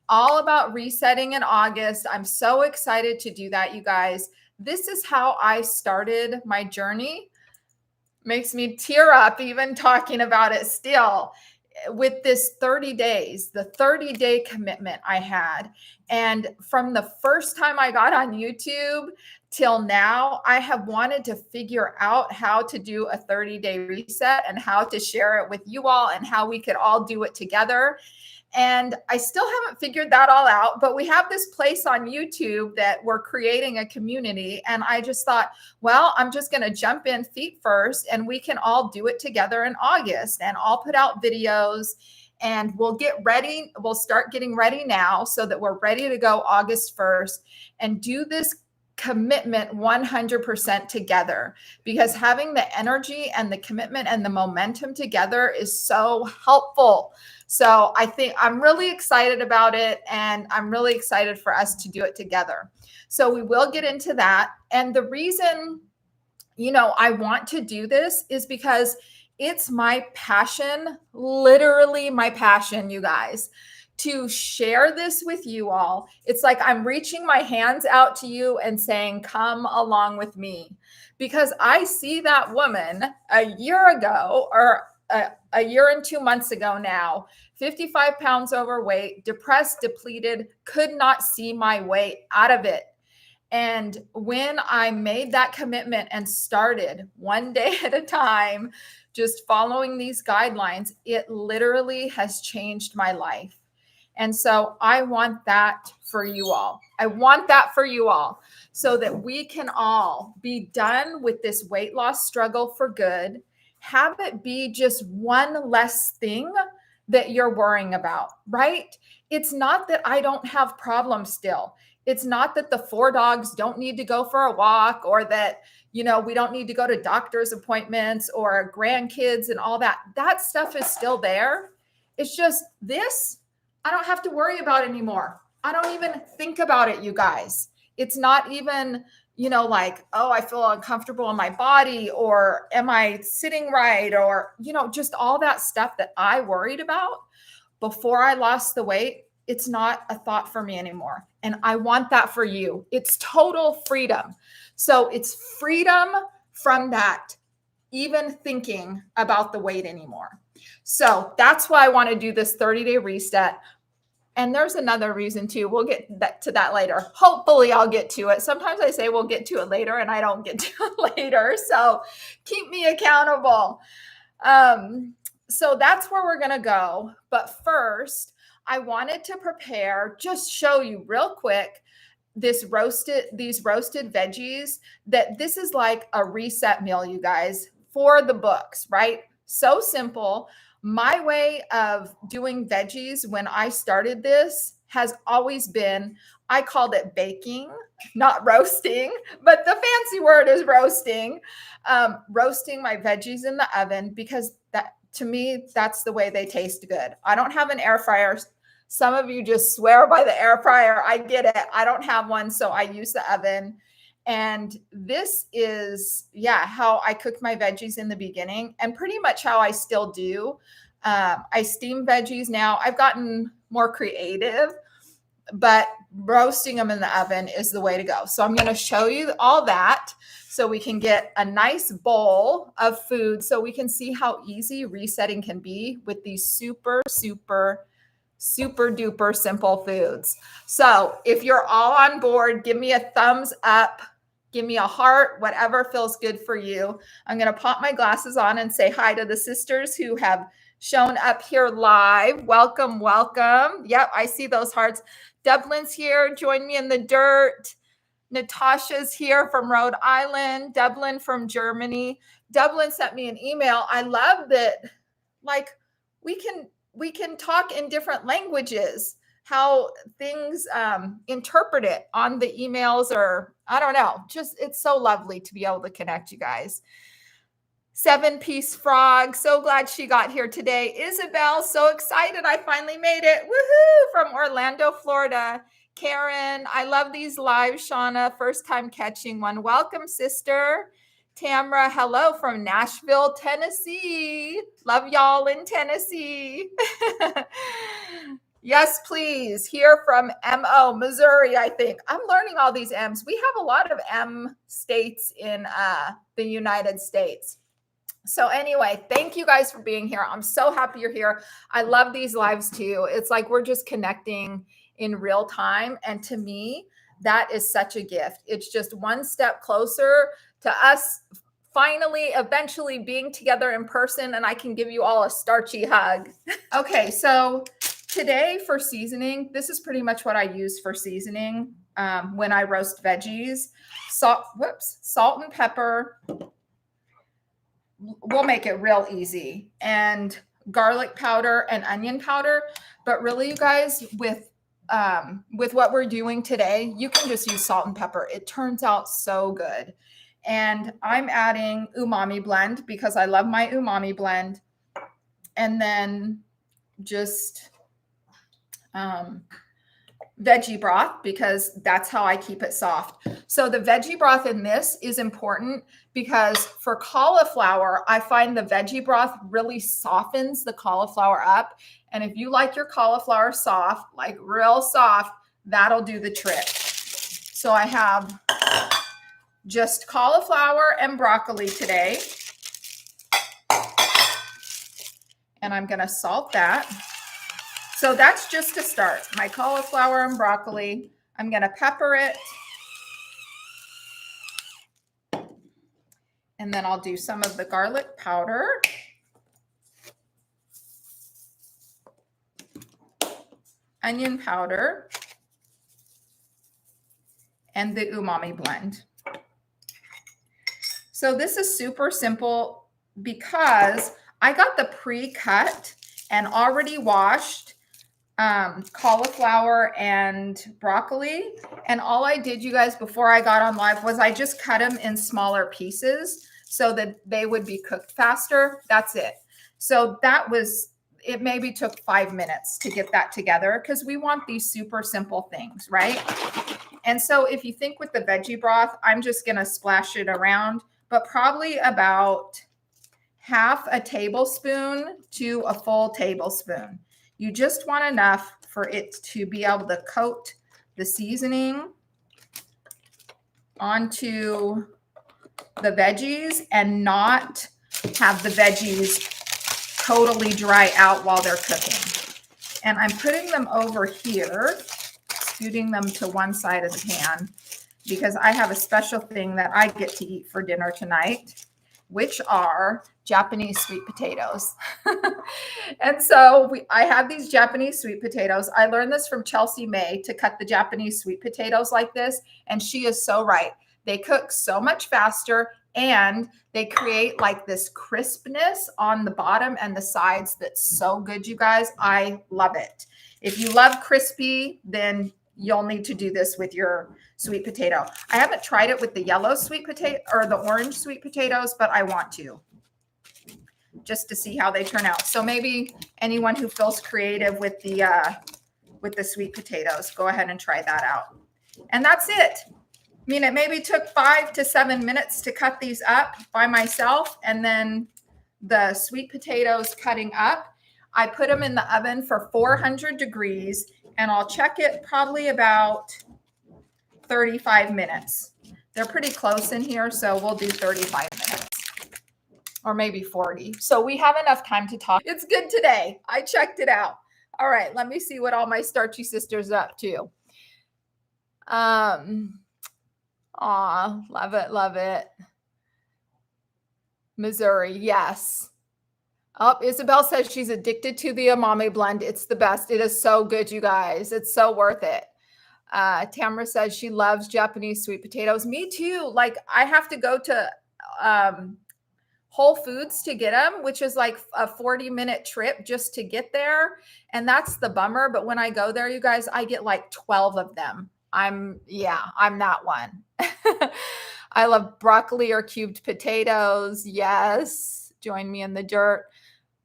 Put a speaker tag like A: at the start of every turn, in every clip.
A: all about resetting in August. I'm so excited to do that, you guys. This is how I started my journey. Makes me tear up even talking about it still, with this 30 days, the 30-day commitment I had. And from the first time I got on YouTube till now, I have wanted to figure out how to do a 30-day reset and how to share it with you all and how we could all do it together. And I still haven't figured that all out, but we have this place on YouTube that we're creating a community. And I just thought, well, I'm just going to jump in feet first and we can all do it together in August, and I'll put out videos and we'll get ready. We'll start getting ready now so that we're ready to go August 1st and do this commitment 100% together, because having the energy and the commitment and the momentum together is so helpful. So I think I'm really excited about it, and I'm really excited for us to do it together. So we will get into that. And the reason, I want to do this is because it's my passion, literally my passion, you guys, to share this with you all. It's like I'm reaching my hands out to you and saying, come along with me, because I see that woman a year ago, or a year and 2 months ago now, 55 pounds overweight, depressed, depleted, could not see my way out of it. And when I made that commitment and started one day at a time, just following these guidelines, it literally has changed my life. And so I want that for you all. I want that for you all, so that we can all be done with this weight loss struggle for good. Have it be just one less thing that you're worrying about, right? It's not that I don't have problems still. It's not that the 4 dogs don't need to go for a walk, or that, we don't need to go to doctor's appointments or grandkids and all that. That stuff is still there. It's just this, I don't have to worry about anymore. I don't even think about it, you guys. It's not even, like, oh, I feel uncomfortable in my body, or am I sitting right? Or, just all that stuff that I worried about before I lost the weight. It's not a thought for me anymore. And I want that for you. It's total freedom. So it's freedom from that, even thinking about the weight anymore. So that's why I want to do this 30-day reset. And there's another reason too. We'll get to that later. Hopefully I'll get to it. Sometimes I say we'll get to it later and I don't get to it later. So keep me accountable. So that's where we're going to go. But first, I wanted to just show you real quick these roasted veggies, that this is like a reset meal, you guys, for the books, right? So simple. My way of doing veggies when I started this has always been, I called it baking, not roasting, but the fancy word is roasting. Roasting my veggies in the oven, because that, to me, that's the way they taste good. I don't have an air fryer. Some of you just swear by the air fryer. I get it. I don't have one, so I use the oven. And this is, how I cooked my veggies in the beginning, and pretty much how I still do. I steam veggies now. I've gotten more creative, but roasting them in the oven is the way to go. So I'm going to show you all that so we can get a nice bowl of food, so we can see how easy resetting can be with these super, super, super duper simple foods. So if you're all on board, give me a thumbs up. Give me a heart, whatever feels good for you. I'm going to pop my glasses on and say hi to the sisters who have shown up here live. Welcome, welcome. Yep, I see those hearts. Dublin's here. Join me in the dirt. Natasha's here from Rhode Island. Dublin from Germany. Dublin sent me an email. I love that, like, we can talk in different languages, how things interpret it on the emails, or I don't know, just it's so lovely to be able to connect, you guys. 7-piece frog, so glad she got here today. Isabel, so excited I finally made it. Woohoo! From Orlando, Florida. Karen, I love these live. Shauna, first time catching one. Welcome, sister. Tamra, hello from Nashville, Tennessee. Love y'all in Tennessee. Yes, please. Hear from MO, Missouri, I think. I'm learning all these M's. We have a lot of M states in the United States. So anyway, thank you guys for being here. I'm so happy you're here. I love these lives too. It's like we're just connecting in real time. And to me, that is such a gift. It's just one step closer to us finally, eventually being together in person, and I can give you all a starchy hug. Okay, so today for seasoning, this is pretty much what I use for seasoning when I roast veggies. Salt and pepper. We'll make it real easy. And garlic powder and onion powder. But really, you guys, with what we're doing today, you can just use salt and pepper. It turns out so good. And I'm adding umami blend because I love my umami blend. And then just veggie broth because that's how I keep it soft. So the veggie broth in this is important because for cauliflower, I find the veggie broth really softens the cauliflower up. And if you like your cauliflower soft, like real soft, that'll do the trick. So I have just cauliflower and broccoli today. And I'm going to salt that. So that's just to start. My cauliflower and broccoli. I'm going to pepper it. And then I'll do some of the garlic powder. Onion powder. And the umami blend. So this is super simple because I got the pre-cut and already washed cauliflower and broccoli. And all I did, you guys, before I got on live was I just cut them in smaller pieces so that they would be cooked faster. That's it. So it maybe took 5 minutes to get that together because we want these super simple things, right? And so if you think with the veggie broth, I'm just going to splash it around, but probably about half a tablespoon to a full tablespoon. You just want enough for it to be able to coat the seasoning onto the veggies and not have the veggies totally dry out while they're cooking. And I'm putting them over here, scooting them to one side of the pan because I have a special thing that I get to eat for dinner tonight, which are Japanese sweet potatoes. And so I have these Japanese sweet potatoes. I learned this from Chelsea May to cut the Japanese sweet potatoes like this. And she is so right. They cook so much faster and they create like this crispness on the bottom and the sides that's so good, you guys. I love it. If you love crispy, then you'll need to do this with your sweet potato. I haven't tried it with the yellow sweet potato or the orange sweet potatoes, but I want to just to see how they turn out. So maybe anyone who feels creative with the sweet potatoes, go ahead and try that out. And that's it. I mean, it maybe took 5 to 7 minutes to cut these up by myself. And then the sweet potatoes cutting up, I put them in the oven for 400 degrees and I'll check it probably about 35 minutes. They're pretty close in here, so we'll do 35 minutes or maybe 40. So we have enough time to talk. It's good today. I checked it out. All right, let me see what all my starchy sisters are up to. Aw, love it, love it. Missouri, yes. Oh, Isabel says she's addicted to the umami blend. It's the best. It is so good, you guys. It's so worth it. Tamara says she loves Japanese sweet potatoes. Me too. Like I have to go to Whole Foods to get them, which is like a 40-minute trip just to get there. And that's the bummer. But when I go there, you guys, I get like 12 of them. I'm that one. I love broccoli or cubed potatoes. Yes. Join me in the dirt.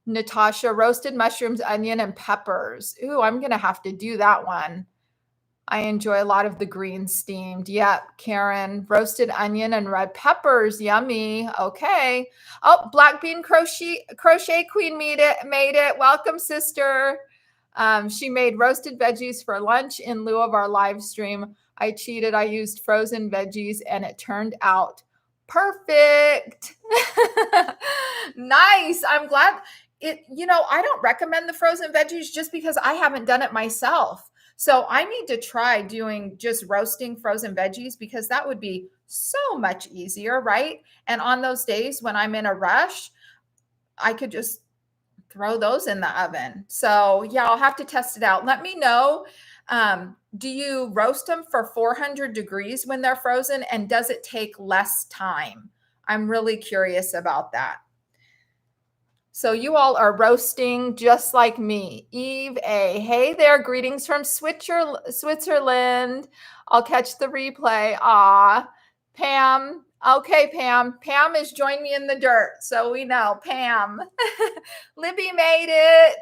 A: Natasha, roasted mushrooms, onion, and peppers. Ooh, I'm going to have to do that one. I enjoy a lot of the greens steamed. Yep. Karen, roasted onion and red peppers. Yummy. Okay. Oh, Black Bean Crochet Queen made it. Welcome, sister. She made roasted veggies for lunch in lieu of our live stream. I cheated. I used frozen veggies and it turned out perfect. Nice. I'm glad I don't recommend the frozen veggies just because I haven't done it myself. So I need to try doing just roasting frozen veggies because that would be so much easier, right? And on those days when I'm in a rush, I could just throw those in the oven. So yeah, I'll have to test it out. Let me know. Do you roast them for 400 degrees when they're frozen? And does it take less time? I'm really curious about that. So you all are roasting just like me. Eve A. Hey there, greetings from Switzerland. I'll catch the replay. Pam. Okay, Pam. Pam has joined me in the dirt, so we know. Pam. Libby made it.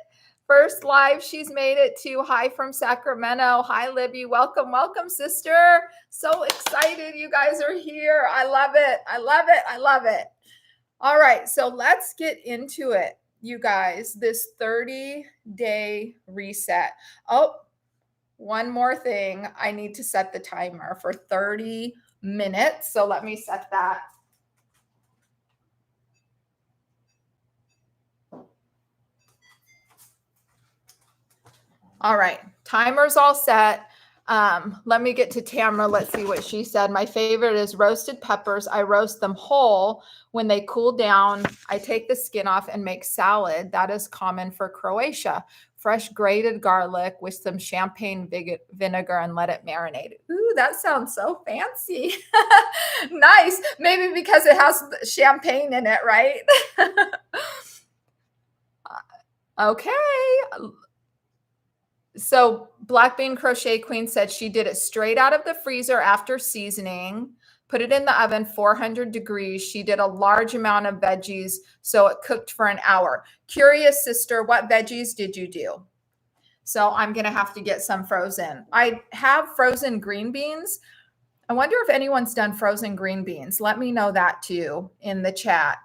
A: First live she's made it to. Hi from Sacramento. Hi, Libby. Welcome, welcome, sister. So excited you guys are here. I love it. I love it. I love it. All right, so let's get into it, you guys. This 30-day reset. Oh, one more thing. I need to set the timer for 30 minutes. So let me set that. All right, timer's all set. Let me get to Tamara. Let's see what she said. My favorite is roasted peppers. I roast them whole. When they cool down, I take the skin off and make salad. That is common for Croatia. Fresh grated garlic with some champagne vinegar and let it marinate. Ooh, that sounds so fancy. Nice. Maybe because it has champagne in it, right? Okay. So Black Bean Crochet Queen said she did it straight out of the freezer after seasoning, put it in the oven, 400 degrees. She did a large amount of veggies, so it cooked for an hour. Curious, sister, what veggies did you do? So I'm going to have to get some frozen. I have frozen green beans. I wonder if anyone's done frozen green beans. Let me know that too in the chat.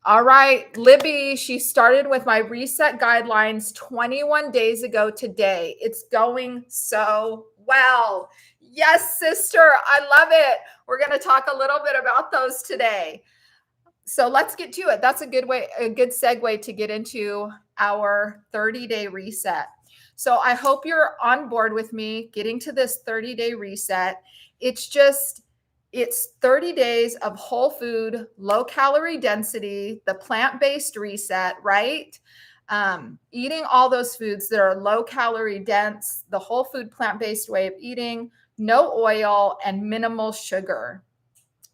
A: All right, Libby, she started with my reset guidelines 21 days ago today. It's going so well. Yes, sister, I love it. We're going to talk a little bit about those today. So let's get to it. That's a good segue to get into our 30-day reset. So I hope you're on board with me getting to this 30-day reset. It's 30 days of whole food, low calorie density, the plant-based reset, right? Eating all those foods that are low calorie dense, the whole food plant-based way of eating, no oil and minimal sugar.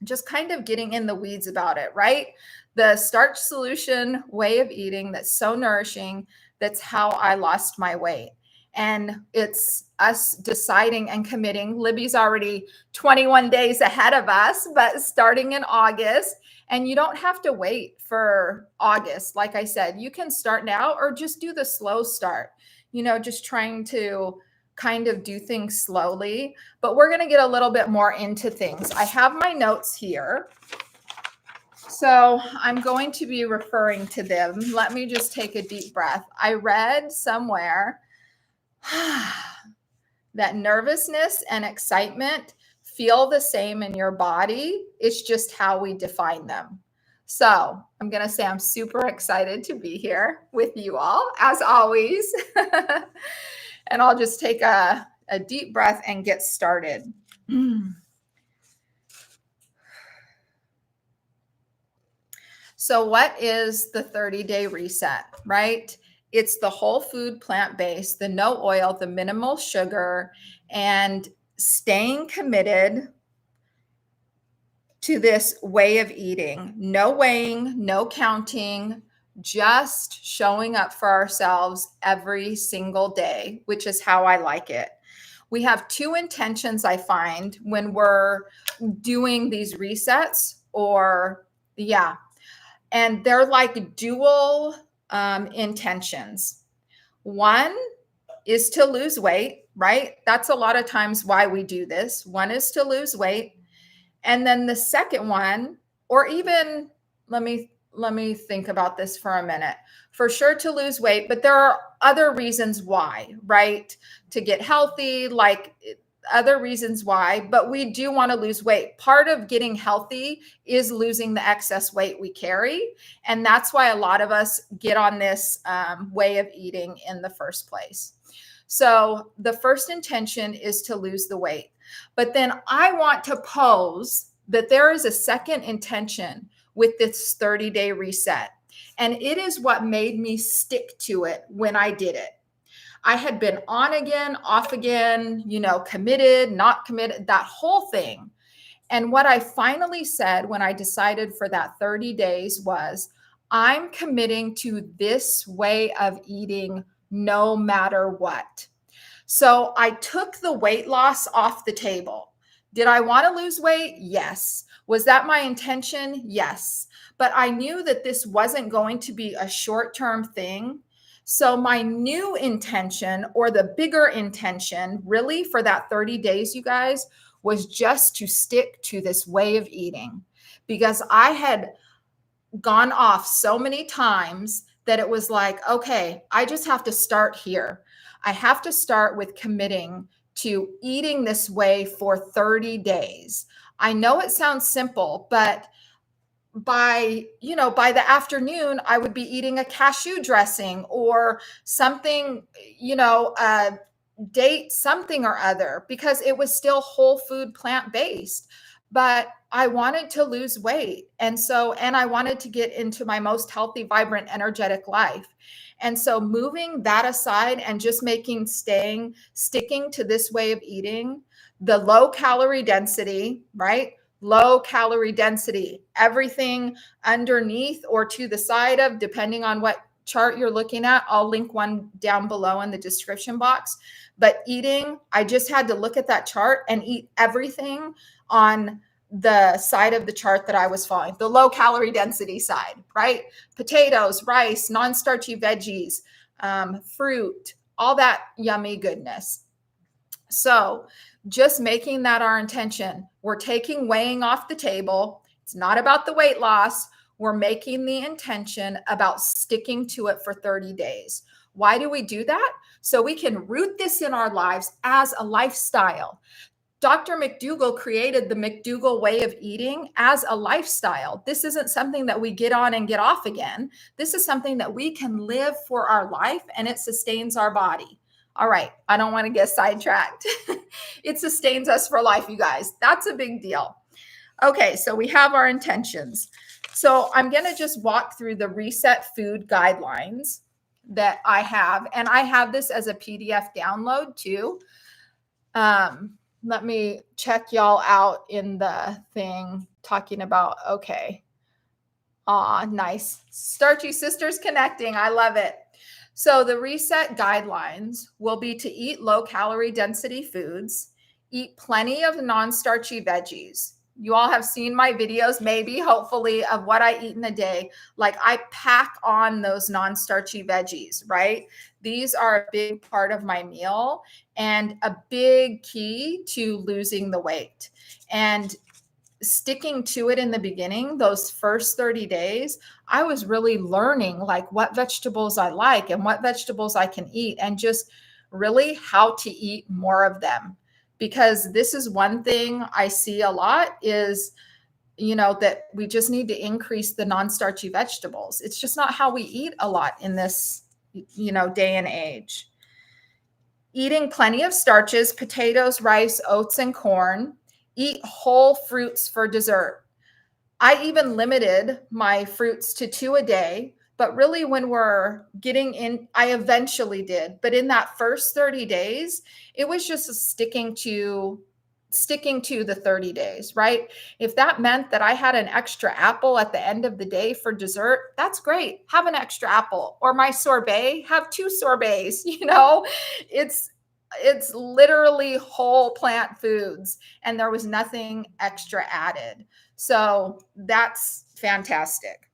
A: Just kind of getting in the weeds about it, right? The starch solution way of eating that's so nourishing. That's how I lost my weight. And it's us deciding and committing. Libby's already 21 days ahead of us, but starting in August. And you don't have to wait for August. Like I said, you can start now or just do the slow start, just trying to kind of do things slowly. But we're going to get a little bit more into things. I have my notes here. So I'm going to be referring to them. Let me just take a deep breath. I read somewhere that nervousness and excitement feel the same in your body. It's just how we define them. So I'm going to say I'm super excited to be here with you all, as always. And I'll just take a deep breath and get started. So what is the 30-day reset, right? It's the whole food plant-based, the no oil, the minimal sugar, and staying committed to this way of eating. No weighing, no counting, just showing up for ourselves every single day, which is how I like it. We have two intentions, I find, when we're doing these resets, and they're like dual intentions. One is to lose weight, right? That's a lot of times why we do this. One is to lose weight. And then the second one, or even let me let me think about this for a minute. For sure to lose weight, but there are other reasons why, right? To get healthy, like other reasons why, but we do want to lose weight. Part of getting healthy is losing the excess weight we carry. And that's why a lot of us get on this way of eating in the first place. So the first intention is to lose the weight. But then I want to pose that there is a second intention with this 30-day reset. And it is what made me stick to it when I did it. I had been on again, off again, committed, not committed, that whole thing. And what I finally said when I decided for that 30 days was, I'm committing to this way of eating no matter what. So I took the weight loss off the table. Did I want to lose weight? Yes. Was that my intention? Yes. But I knew that this wasn't going to be a short-term thing. So my new intention, or the bigger intention really for that 30 days, you guys, was just to stick to this way of eating, because I had gone off so many times that it was like, okay, I just have to start here. I have to start with committing to eating this way for 30 days. I know it sounds simple, but by the afternoon, I would be eating a cashew dressing or something, date something or other, because it was still whole food, plant-based. But I wanted to lose weight. And I wanted to get into my most healthy, vibrant, energetic life. And so moving that aside and just sticking to this way of eating, the low calorie density, right? Low calorie density, everything underneath or to the side of, depending on what chart you're looking at. I'll link one down below in the description box. But eating, I just had to look at that chart and eat everything on the side of the chart that I was following, the low calorie density side, right? Potatoes, rice, non-starchy veggies, fruit, all that yummy goodness. So just making that our intention. We're taking weighing off the table. It's not about the weight loss. We're making the intention about sticking to it for 30 days. Why do we do that? So we can root this in our lives as a lifestyle. Dr. McDougall created the McDougall way of eating as a lifestyle. This isn't something that we get on and get off again. This is something that we can live for our life, and it sustains our body. All right, I don't want to get sidetracked. It sustains us for life, you guys. That's a big deal. Okay, so we have our intentions. So I'm going to just walk through the reset food guidelines that I have. And I have this as a PDF download too. Let me check y'all out in the thing talking about, okay. Nice. Starchy Sisters connecting. I love it. So the reset guidelines will be to eat low calorie density foods, eat plenty of non-starchy veggies. You all have seen my videos, maybe, hopefully, of what I eat in a day. Like, I pack on those non-starchy veggies, right? These are a big part of my meal and a big key to losing the weight. And sticking to it in the beginning, those first 30 days, I was really learning like what vegetables I like and what vegetables I can eat, and just really how to eat more of them. Because this is one thing I see a lot is, that we just need to increase the non-starchy vegetables. It's just not how we eat a lot in this, day and age. Eating plenty of starches, potatoes, rice, oats, and corn. Eat whole fruits for dessert. I even limited my fruits to 2 a day, but really when we're getting in, I eventually did. But in that first 30 days, it was just sticking to the 30 days, right? If that meant that I had an extra apple at the end of the day for dessert, that's great. Have an extra apple. Or my sorbet, have 2 sorbets, It's literally whole plant foods, and there was nothing extra added. So that's fantastic.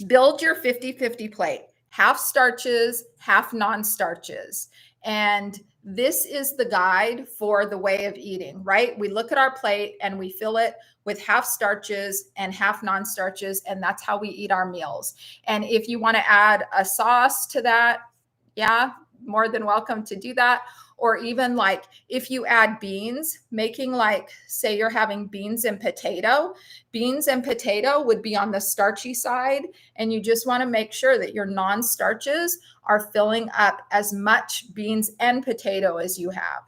A: Build your 50-50 plate, half starches, half non-starches. And this is the guide for the way of eating, right? We look at our plate and we fill it with half starches and half non-starches, and that's how we eat our meals. And if you want to add a sauce to that, yeah, more than welcome to do that. Or even like if you add beans, making like, say you're having beans and potato would be on the starchy side. And you just want to make sure that your non-starches are filling up as much beans and potato as you have.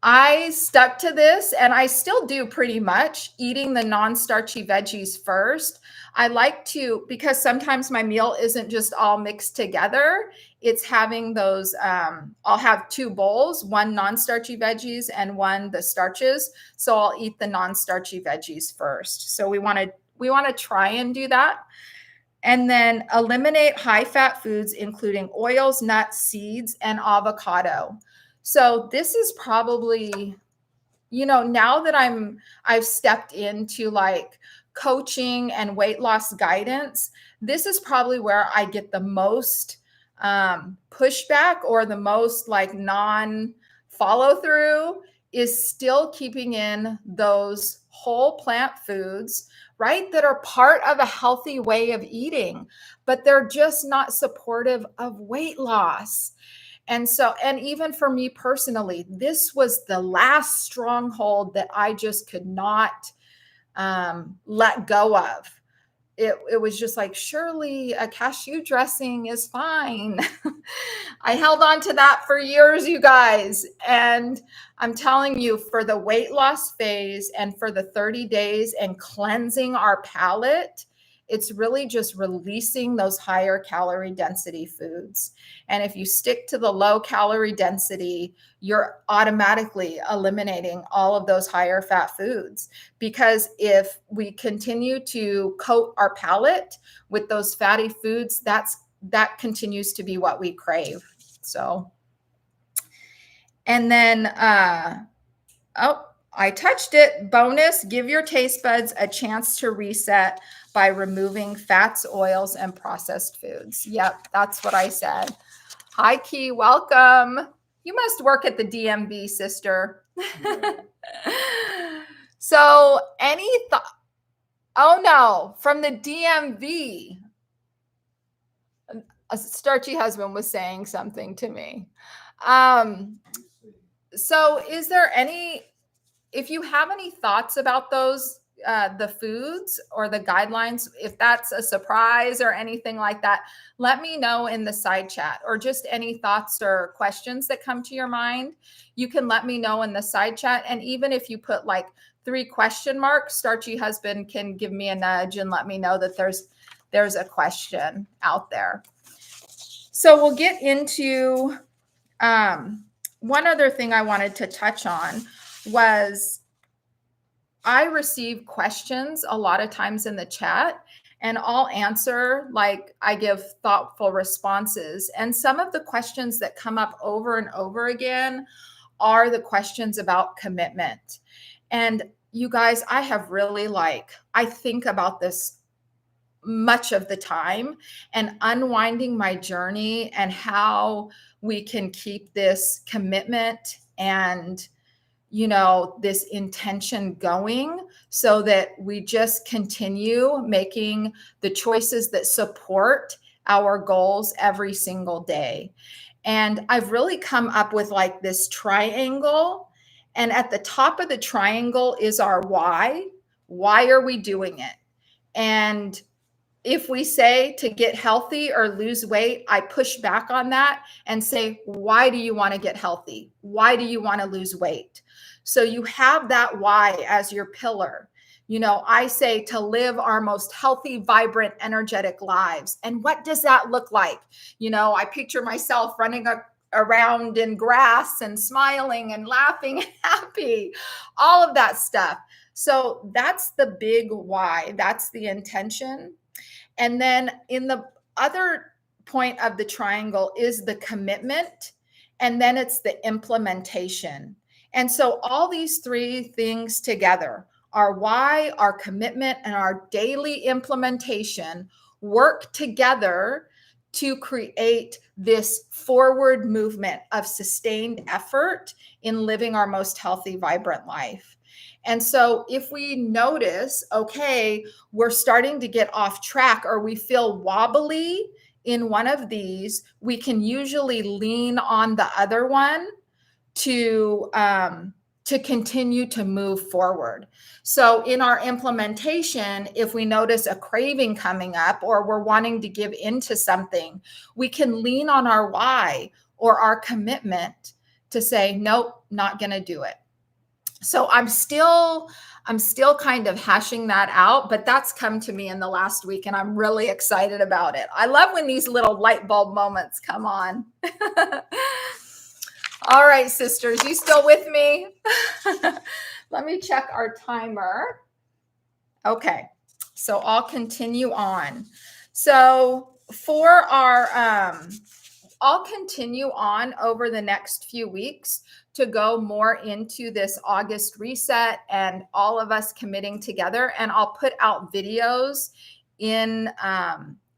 A: I stuck to this, and I still do pretty much, eating the non-starchy veggies first. I like to, because sometimes my meal isn't just all mixed together. It's having those, I'll have 2 bowls, one non-starchy veggies and one the starches. So I'll eat the non-starchy veggies first. So we want to try and do that. And then eliminate high-fat foods, including oils, nuts, seeds, and avocado. So this is probably, now that I've stepped into like coaching and weight loss guidance, this is probably where I get the most pushback, or the most like non follow through, is still keeping in those whole plant foods, right? That are part of a healthy way of eating, but they're just not supportive of weight loss. And so, and even for me personally, this was the last stronghold that I just could not let go of. It was just like, surely a cashew dressing is fine. I held on to that for years, you guys. And I'm telling you, for the weight loss phase and for the 30 days and cleansing our palate, it's really just releasing those higher calorie density foods. And if you stick to the low calorie density, you're automatically eliminating all of those higher fat foods. Because if we continue to coat our palate with those fatty foods, that continues to be what we crave. So, and then, I touched it. Bonus, give your taste buds a chance to reset by removing fats, oils, and processed foods. Yep, that's what I said. Hi, Key. Welcome. You must work at the DMV, sister. So any thought? Oh, no, from the DMV. A starchy husband was saying something to me. So is there any, if you have any thoughts about those, the foods or the guidelines, if that's a surprise or anything like that, let me know in the side chat, or just any thoughts or questions that come to your mind. You can let me know in the side chat. And even if you put like 3 question marks, Starchy Husband can give me a nudge and let me know that there's a question out there. So we'll get into one other thing I wanted to touch on was, I receive questions a lot of times in the chat, and I'll answer, like I give thoughtful responses. And some of the questions that come up over and over again are the questions about commitment. And you guys, I have really I think about this much of the time, and unwinding my journey and how we can keep this commitment and this intention going, so that we just continue making the choices that support our goals every single day. And I've really come up with like this triangle, and at the top of the triangle is our why. Why are we doing it? And if we say to get healthy or lose weight, I push back on that and say, why do you want to get healthy? Why do you want to lose weight? So you have that why as your pillar. I say to live our most healthy, vibrant, energetic lives. And what does that look like? I picture myself running around in grass and smiling and laughing and happy, all of that stuff. So that's the big why. That's the intention. And then in the other point of the triangle is the commitment, and then it's the implementation. And so all these 3 things together, our why, our commitment, and our daily implementation, work together to create this forward movement of sustained effort in living our most healthy, vibrant life. And so if we notice, okay, we're starting to get off track or we feel wobbly in one of these, we can usually lean on the other one to continue to move forward. So in our implementation, if we notice a craving coming up or we're wanting to give into something, we can lean on our why or our commitment to say, nope, not going to do it. So I'm still kind of hashing that out, but that's come to me in the last week and I'm really excited about it. I love when these little light bulb moments come on. All right, sisters, you still with me? Let me check our timer. Okay, so I'll continue on. So for our, I'll continue on over the next few weeks to go more into this August reset and all of us committing together. And I'll put out videos in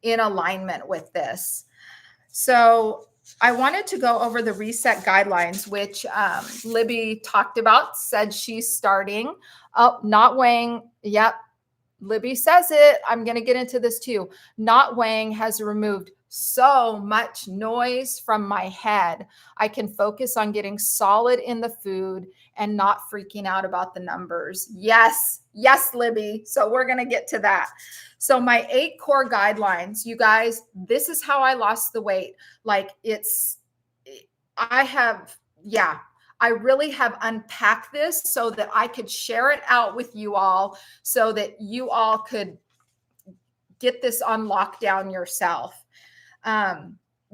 A: alignment with this. So I wanted to go over the reset guidelines, which Libby talked about, said she's starting. Oh, not weighing. Yep. Libby says it. I'm going to get into this too. Not weighing has removed so much noise from my head. I can focus on getting solid in the food and not freaking out about the numbers. Yes. Yes, Libby. So we're going to get to that. So my 8 core guidelines, you guys, this is how I lost the weight. Like I really have unpacked this so that I could share it out with you all so that you all could get this on lockdown yourself.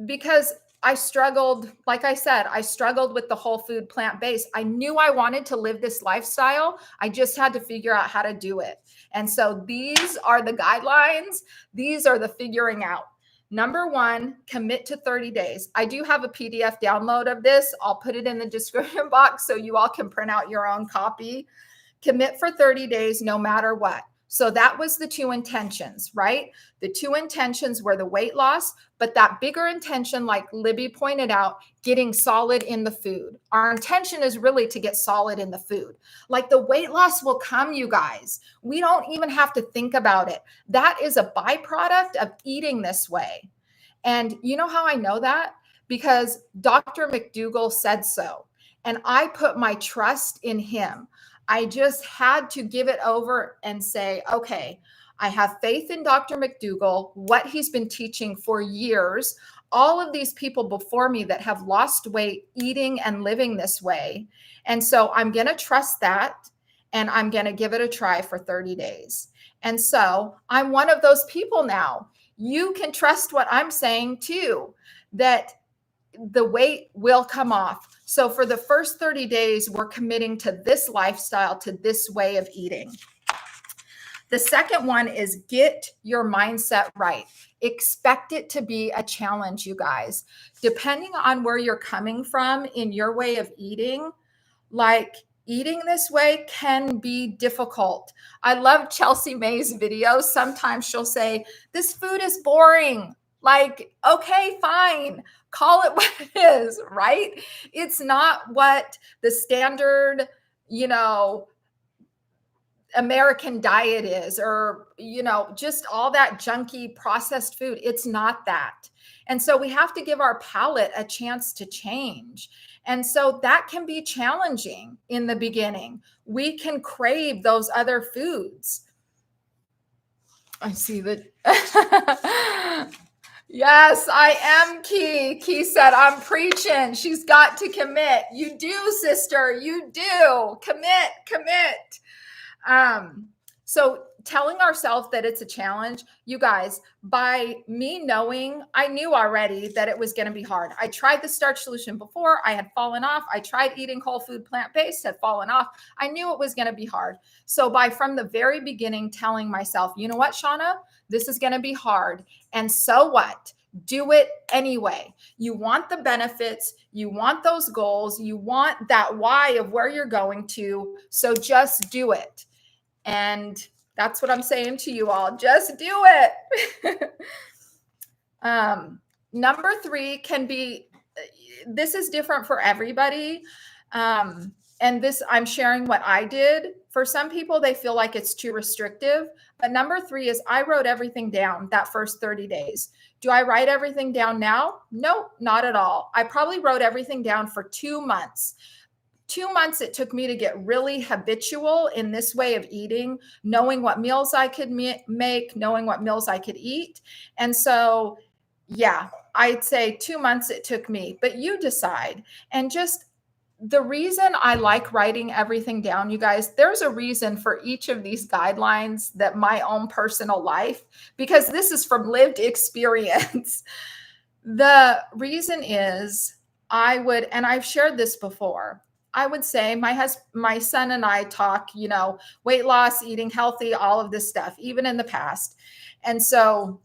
A: Because I struggled, like I said, I struggled with the whole food plant-based. I knew I wanted to live this lifestyle. I just had to figure out how to do it. And so these are the guidelines. These are the figuring out. Number 1, commit to 30 days. I do have a PDF download of this. I'll put it in the description box so you all can print out your own copy. Commit for 30 days, no matter what. So that was the 2 intentions, right? The 2 intentions were the weight loss, but that bigger intention, like Libby pointed out, getting solid in the food. Our intention is really to get solid in the food. Like the weight loss will come, you guys. We don't even have to think about it. That is a byproduct of eating this way. And you know how I know that? Because Dr. McDougall said so. And I put my trust in him. I just had to give it over and say, okay, I have faith in Dr. McDougall, what he's been teaching for years, all of these people before me that have lost weight eating and living this way. And so I'm going to trust that and I'm going to give it a try for 30 days. And so I'm one of those people now. You can trust what I'm saying too, that the weight will come off. So for the first 30 days, we're committing to this lifestyle, to this way of eating. The second one is get your mindset right. Expect it to be a challenge, you guys. Depending on where you're coming from in your way of eating, like eating this way can be difficult. I love Chelsea May's videos. Sometimes she'll say, this food is boring. Like, okay, fine. Call it what it is, right? It's not what the standard, American diet is, or, just all that junky processed food. It's not that. And so we have to give our palate a chance to change. And so that can be challenging in the beginning. We can crave those other foods. I see that. Yes, I am Key. Key said, I'm preaching. She's got to commit. You do, sister. You do. Commit. So telling ourselves that it's a challenge, you guys, by me knowing, I knew already that it was going to be hard. I tried the starch solution before. I had fallen off. I tried eating whole food plant-based, had fallen off. I knew it was going to be hard. So from the very beginning, telling myself, you know what, Shauna, this is going to be hard. And so what? Do it anyway. You want the benefits. You want those goals. You want that why of where you're going to. So just do it. And that's what I'm saying to you all. Just do it. Number 3 can be, this is different for everybody. And this, I'm sharing what I did. For some people, they feel like it's too restrictive. But number 3 is I wrote everything down that first 30 days. Do I write everything down now? No, not at all. I probably wrote everything down for 2 months. 2 months it took me to get really habitual in this way of eating, knowing what meals I could make, knowing what meals I could eat. And so, yeah, I'd say 2 months it took me, but you decide. And just the reason I like writing everything down, you guys, there's a reason for each of these guidelines that my own personal life, because this is from lived experience. The reason is I would, and I've shared this before, I would say my son and I talk, weight loss, eating healthy, all of this stuff, even in the past. And so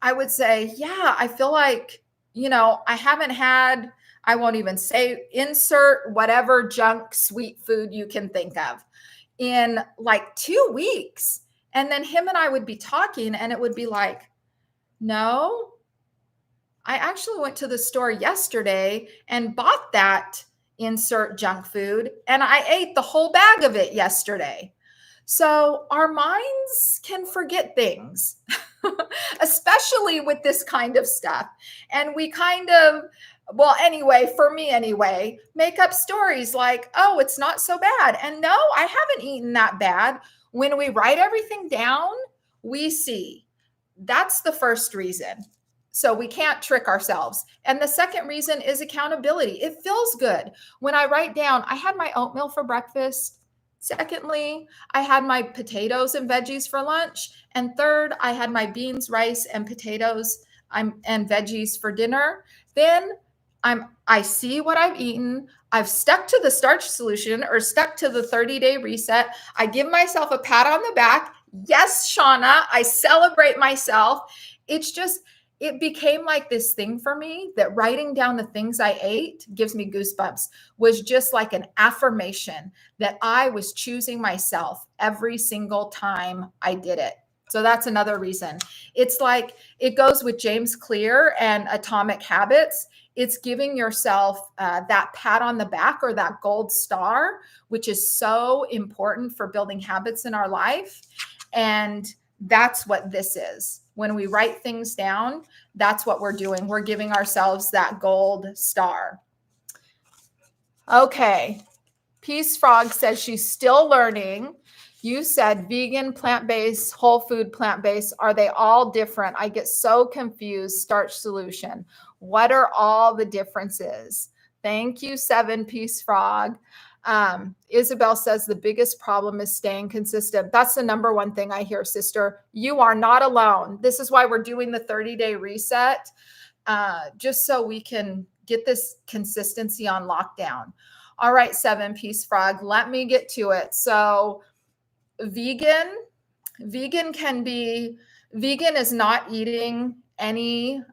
A: I would say, yeah, I feel like, I haven't had, I won't even say insert whatever junk sweet food you can think of in like 2 weeks. And then him and I would be talking and it would be like, no, I actually went to the store yesterday and bought that insert junk food and I ate the whole bag of it yesterday. So our minds can forget things, especially with this kind of stuff. And we kind of, well, anyway, for me anyway, make up stories like, oh, it's not so bad. And no, I haven't eaten that bad. When we write everything down, we see. That's the first reason. So we can't trick ourselves. And the second reason is accountability. It feels good. When I write down, I had my oatmeal for breakfast. Secondly, I had my potatoes and veggies for lunch. And third, I had my beans, rice, and potatoes and veggies for dinner. Then I see what I've eaten. I've stuck to the starch solution or stuck to the 30-day reset. I give myself a pat on the back. Yes, Shauna, I celebrate myself. It's just, it became like this thing for me that writing down the things I ate gives me goosebumps, was just like an affirmation that I was choosing myself every single time I did it. So that's another reason. It's like, it goes with James Clear and Atomic Habits. It's giving yourself that pat on the back or that gold star, which is so important for building habits in our life. And that's what this is. When we write things down, that's what we're doing. We're giving ourselves that gold star. Okay. Peace Frog says she's still learning. You said vegan, plant-based, whole food, plant-based. Are they all different? I get so confused. Starch solution. What are all the differences? Thank you, 7 Peace Frog. Isabel says the biggest problem is staying consistent. That's the number one thing I hear, sister. You are not alone. This is why we're doing the 30-day reset, just so we can get this consistency on lockdown. All right, 7 Peace Frog, let me get to it. So vegan is not eating anything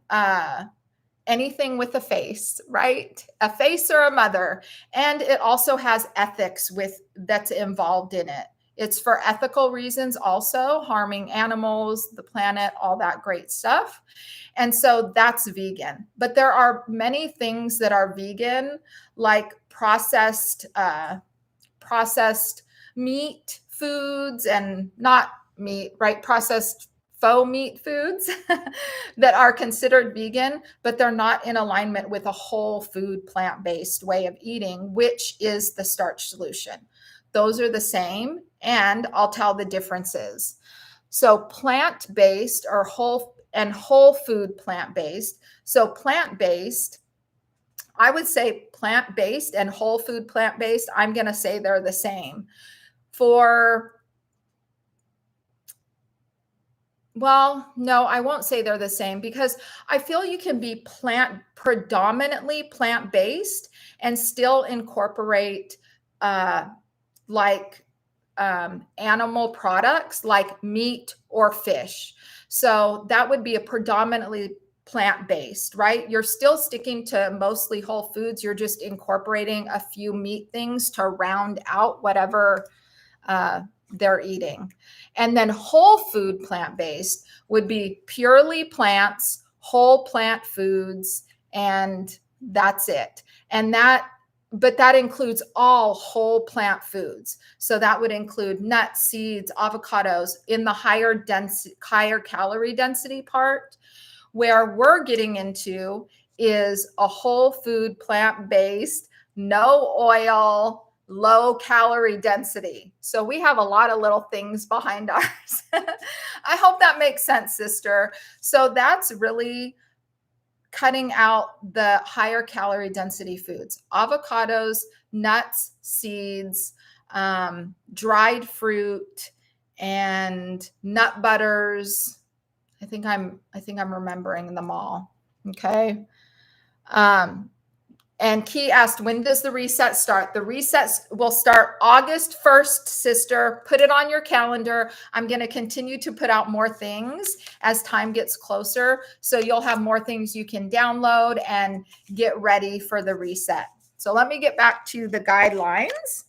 A: with a face, right? A face or a mother. And it also has ethics that's involved in it. It's for ethical reasons also, harming animals, the planet, all that great stuff. And so that's vegan. But there are many things that are vegan, like processed meat foods, and not meat, right? Processed faux meat foods that are considered vegan, but they're not in alignment with a whole food plant-based way of eating, which is the starch solution. Those are the same, and I'll tell the differences. So plant-based or whole food plant-based. So plant-based, I would say plant-based and whole food plant-based, I'm going to say they're the same. Well, no, I won't say they're the same, because I feel you can be predominantly plant-based and still incorporate animal products like meat or fish. So that would be a predominantly plant-based, right? You're still sticking to mostly whole foods. You're just incorporating a few meat things to round out whatever they're eating. And then whole food plant-based would be purely plants, whole plant foods, and that's it. But that includes all whole plant foods. So that would include nuts, seeds, avocados in the higher calorie density part. Where we're getting into is a whole food, plant-based, no oil, low calorie density. So we have a lot of little things behind ours. I hope that makes sense, sister. So that's really cutting out the higher calorie density foods: avocados, nuts, seeds, dried fruit, and nut butters. I think I'm remembering them all. Okay. And Key asked, when does the reset start? The reset will start August 1st, sister. Put it on your calendar. I'm going to continue to put out more things as time gets closer. So you'll have more things you can download and get ready for the reset. So let me get back to the guidelines.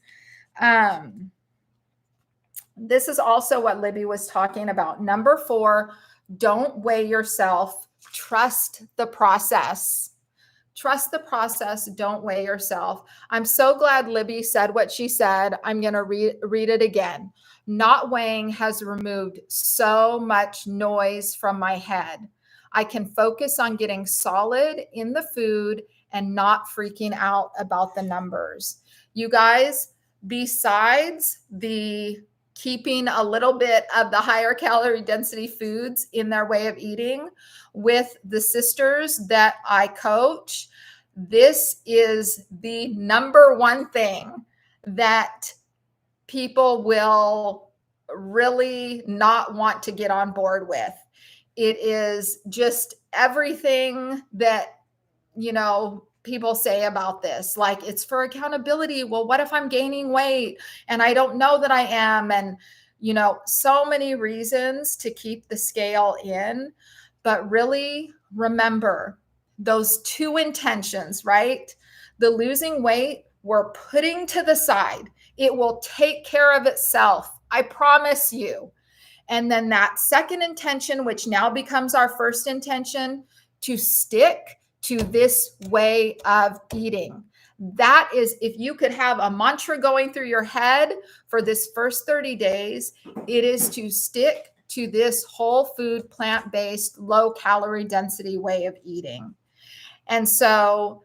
A: This is also what Libby was talking about. Number 4, don't weigh yourself. Trust the process. Trust the process. Don't weigh yourself. I'm so glad Libby said what she said. I'm going to read it again. Not weighing has removed so much noise from my head. I can focus on getting solid in the food and not freaking out about the numbers. You guys, besides the keeping a little bit of the higher calorie density foods in their way of eating with the sisters that I coach, this is the number one thing that people will really not want to get on board with. It is just everything that, people say about this, like it's for accountability. Well, what if I'm gaining weight and I don't know that I am? And, so many reasons to keep the scale in, but really remember those 2 intentions, right? The losing weight, we're putting to the side. It will take care of itself. I promise you. And then that second intention, which now becomes our first intention, to stick to this way of eating. That is, if you could have a mantra going through your head for this first 30 days, it is to stick to this whole food, plant-based, low calorie density way of eating. And so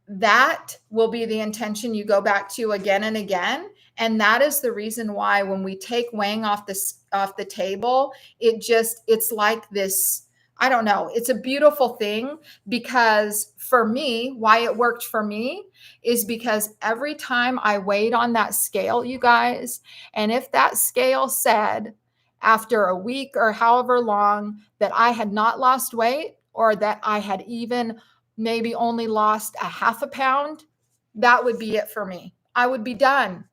A: that will be the intention you go back to again and again. And that is the reason why when we take weighing off the table, it's like this, I don't know, it's a beautiful thing, because for me, why it worked for me is because every time I weighed on that scale, you guys, and if that scale said after a week or however long that I had not lost weight, or that I had even maybe only lost a half a pound, that would be it for me. I would be done.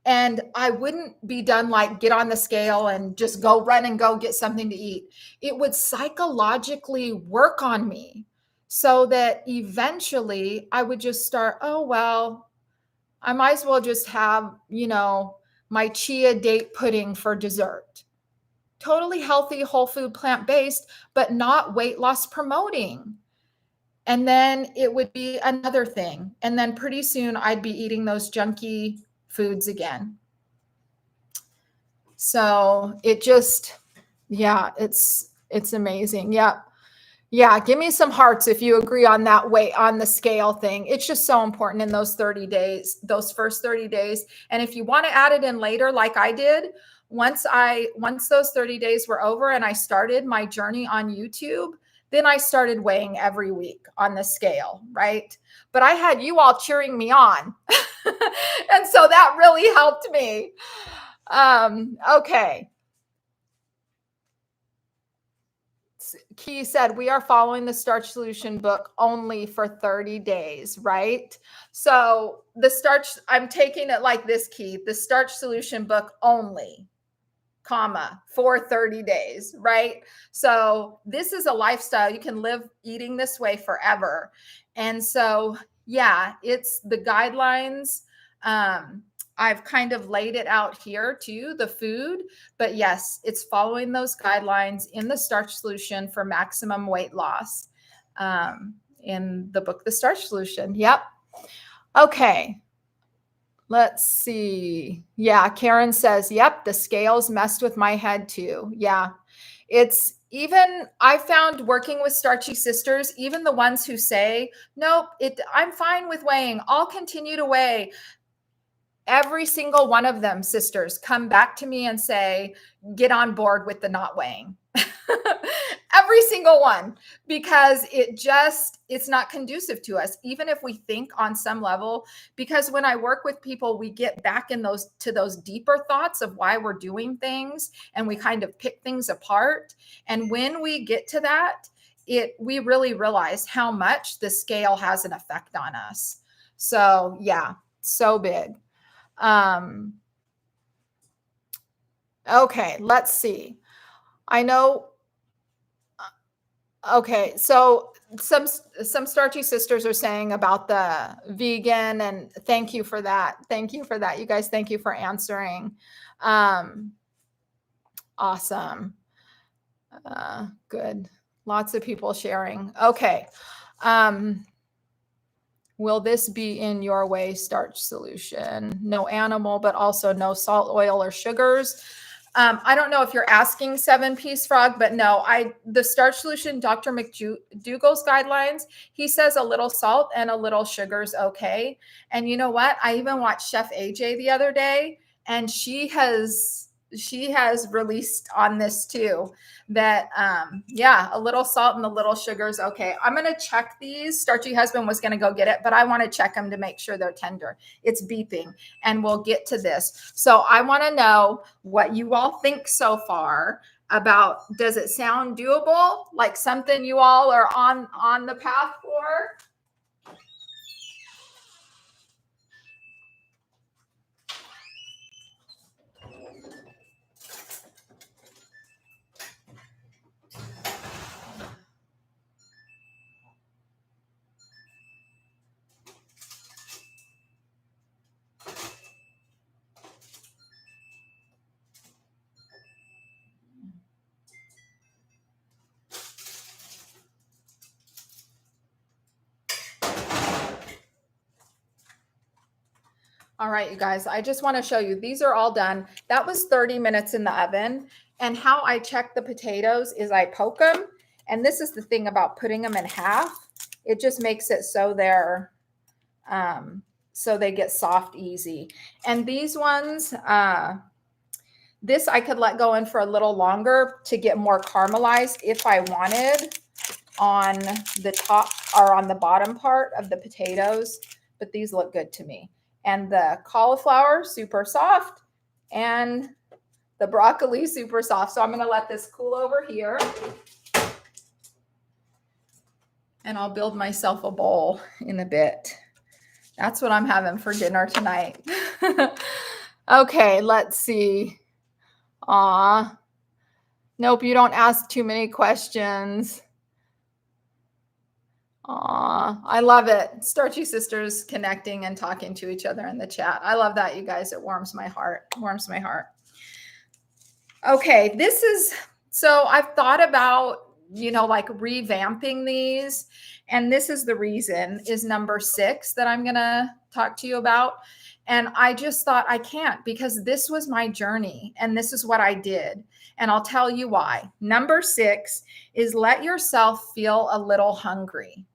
A: And I wouldn't be done like get on the scale and just go run and go get something to eat. It would psychologically work on me so that eventually I would just start, oh, well, I might as well just have, my chia date pudding for dessert. Totally healthy, whole food, plant-based, but not weight loss promoting. And then it would be another thing. And then pretty soon I'd be eating those junky foods again. So it just, it's amazing. Yeah. Give me some hearts if you agree on that weight on the scale thing. It's just so important in those 30 days, those first 30 days. And if you want to add it in later, like I did, once those 30 days were over and I started my journey on YouTube, then I started weighing every week on the scale, right? But I had you all cheering me on. And so that really helped me. Okay. Key said, we are following the Starch Solution book only for 30 days, right? So the Starch, I'm taking it like this, Key, the Starch Solution book only, for 30 days, right? So this is a lifestyle. You can live eating this way forever. And so, it's the guidelines. I've kind of laid it out here too, the food, but yes, it's following those guidelines in the Starch Solution for maximum weight loss, in the book, The Starch Solution. Yep. Okay. Let's see. Yeah, Karen says, yep, the scales messed with my head too. Yeah. It's even, I found working with starchy sisters, even the ones who say, nope, I'm fine with weighing, I'll continue to weigh. Every single one of them, sisters, come back to me and say, get on board with the not weighing. Every single one, because it's not conducive to us, even if we think on some level. Because when I work with people, we get back in those deeper thoughts of why we're doing things, and we kind of pick things apart. And when we get to that, we really realize how much the scale has an effect on us. So yeah, so big. Okay, let's see. I know. Okay, so some starchy sisters are saying about the vegan, and thank you for that. Thank you for that, you guys. Thank you for answering. Awesome. Good. Lots of people sharing. Okay. Will this be in your whey starch solution? No animal, but also no salt, oil, or sugars. I don't know if you're asking 7-piece frog, but no, the starch solution, Dr. McDougall's guidelines, he says a little salt and a little sugar is okay. And you know what? I even watched Chef AJ the other day, and she has released on this too, that yeah, a little salt and a little sugar is okay. I'm going to check these. Starchy husband was going to go get it, but I want to check them to make sure they're tender. It's beeping, and we'll get to this. So I want to know what you all think so far about, does it sound doable? Like something you all are on the path for? All right, you guys, I just want to show you, these are all done. That was 30 minutes in the oven. And how I check the potatoes is I poke them. And this is the thing about putting them in half. It just makes it so so they get soft easy. And these ones, this I could let go in for a little longer to get more caramelized if I wanted on the top or on the bottom part of the potatoes. But these look good to me. And the cauliflower, super soft, and the broccoli, super soft. So I'm going to let this cool over here, and I'll build myself a bowl in a bit. That's what I'm having for dinner tonight. Okay, let's see. Aw. Nope, you don't ask too many questions. Aw, I love it. Starchy sisters connecting and talking to each other in the chat. I love that, you guys. It warms my heart. Warms my heart. Okay, so I've thought about, like revamping these. And this is the reason, is number 6 that I'm going to talk to you about. And I just thought I can't, because this was my journey and this is what I did. And I'll tell you why. Number 6 is let yourself feel a little hungry.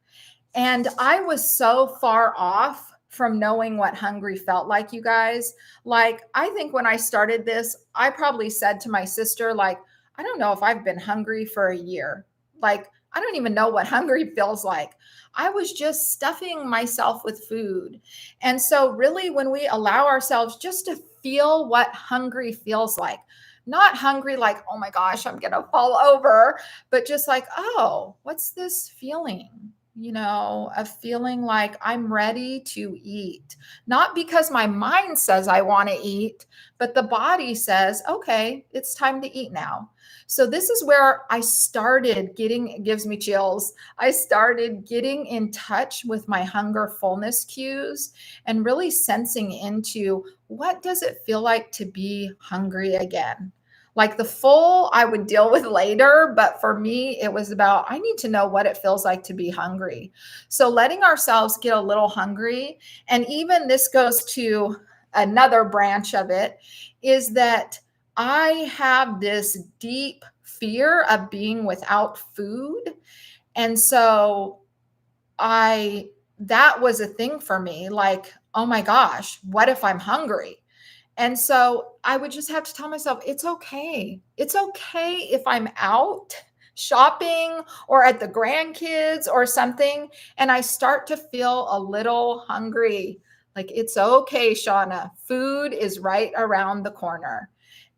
A: And I was so far off from knowing what hungry felt like, you guys. Like, I think when I started this, I probably said to my sister, like, I don't know if I've been hungry for a year. Like, I don't even know what hungry feels like. I was just stuffing myself with food. And so really, when we allow ourselves just to feel what hungry feels like, not hungry like, oh my gosh, I'm going to fall over, but just like, oh, what's this feeling? of feeling like I'm ready to eat. Not because my mind says I want to eat, but the body says, okay, it's time to eat now. So this is where I started getting, it gives me chills. I started getting in touch with my hunger fullness cues and really sensing into what does it feel like to be hungry again? Like the full, I would deal with later, but for me, it was about I need to know what it feels like to be hungry. So letting ourselves get a little hungry, and even this goes to another branch of it, is that I have this deep fear of being without food. And so I, that was a thing for me, like, oh my gosh, what if I'm hungry? And so I would just have to tell myself, it's okay. It's okay if I'm out shopping or at the grandkids or something, and I start to feel a little hungry. Like, it's okay, Shauna. Food is right around the corner.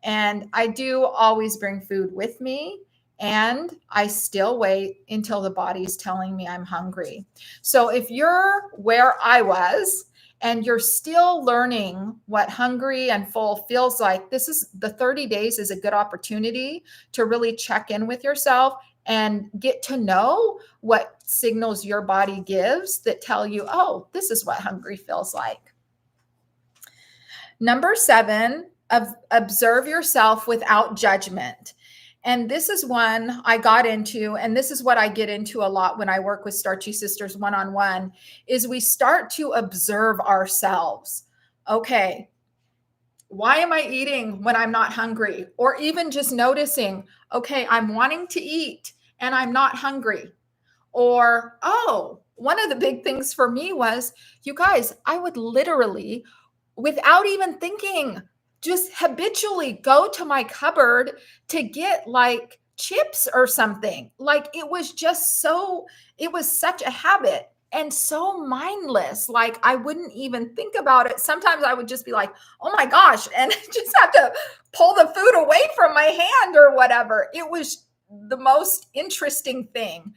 A: And I do always bring food with me. And I still wait until the body's telling me I'm hungry. So if you're where I was, and you're still learning what hungry and full feels like, this is the 30 days is a good opportunity to really check in with yourself and get to know what signals your body gives that tell you, oh, this is what hungry feels like. Number 7, observe yourself without judgment. And this is one I got into, and this is what I get into a lot when I work with Starchy Sisters one-on-one, is we start to observe ourselves. Okay, why am I eating when I'm not hungry? Or even just noticing, okay, I'm wanting to eat and I'm not hungry. Or, oh, one of the big things for me was, you guys, I would literally, without even thinking, just habitually go to my cupboard to get like chips or something. Like it was just so, it was such a habit and so mindless. Like I wouldn't even think about it. Sometimes I would just be like, oh my gosh, and just have to pull the food away from my hand or whatever. It was the most interesting thing.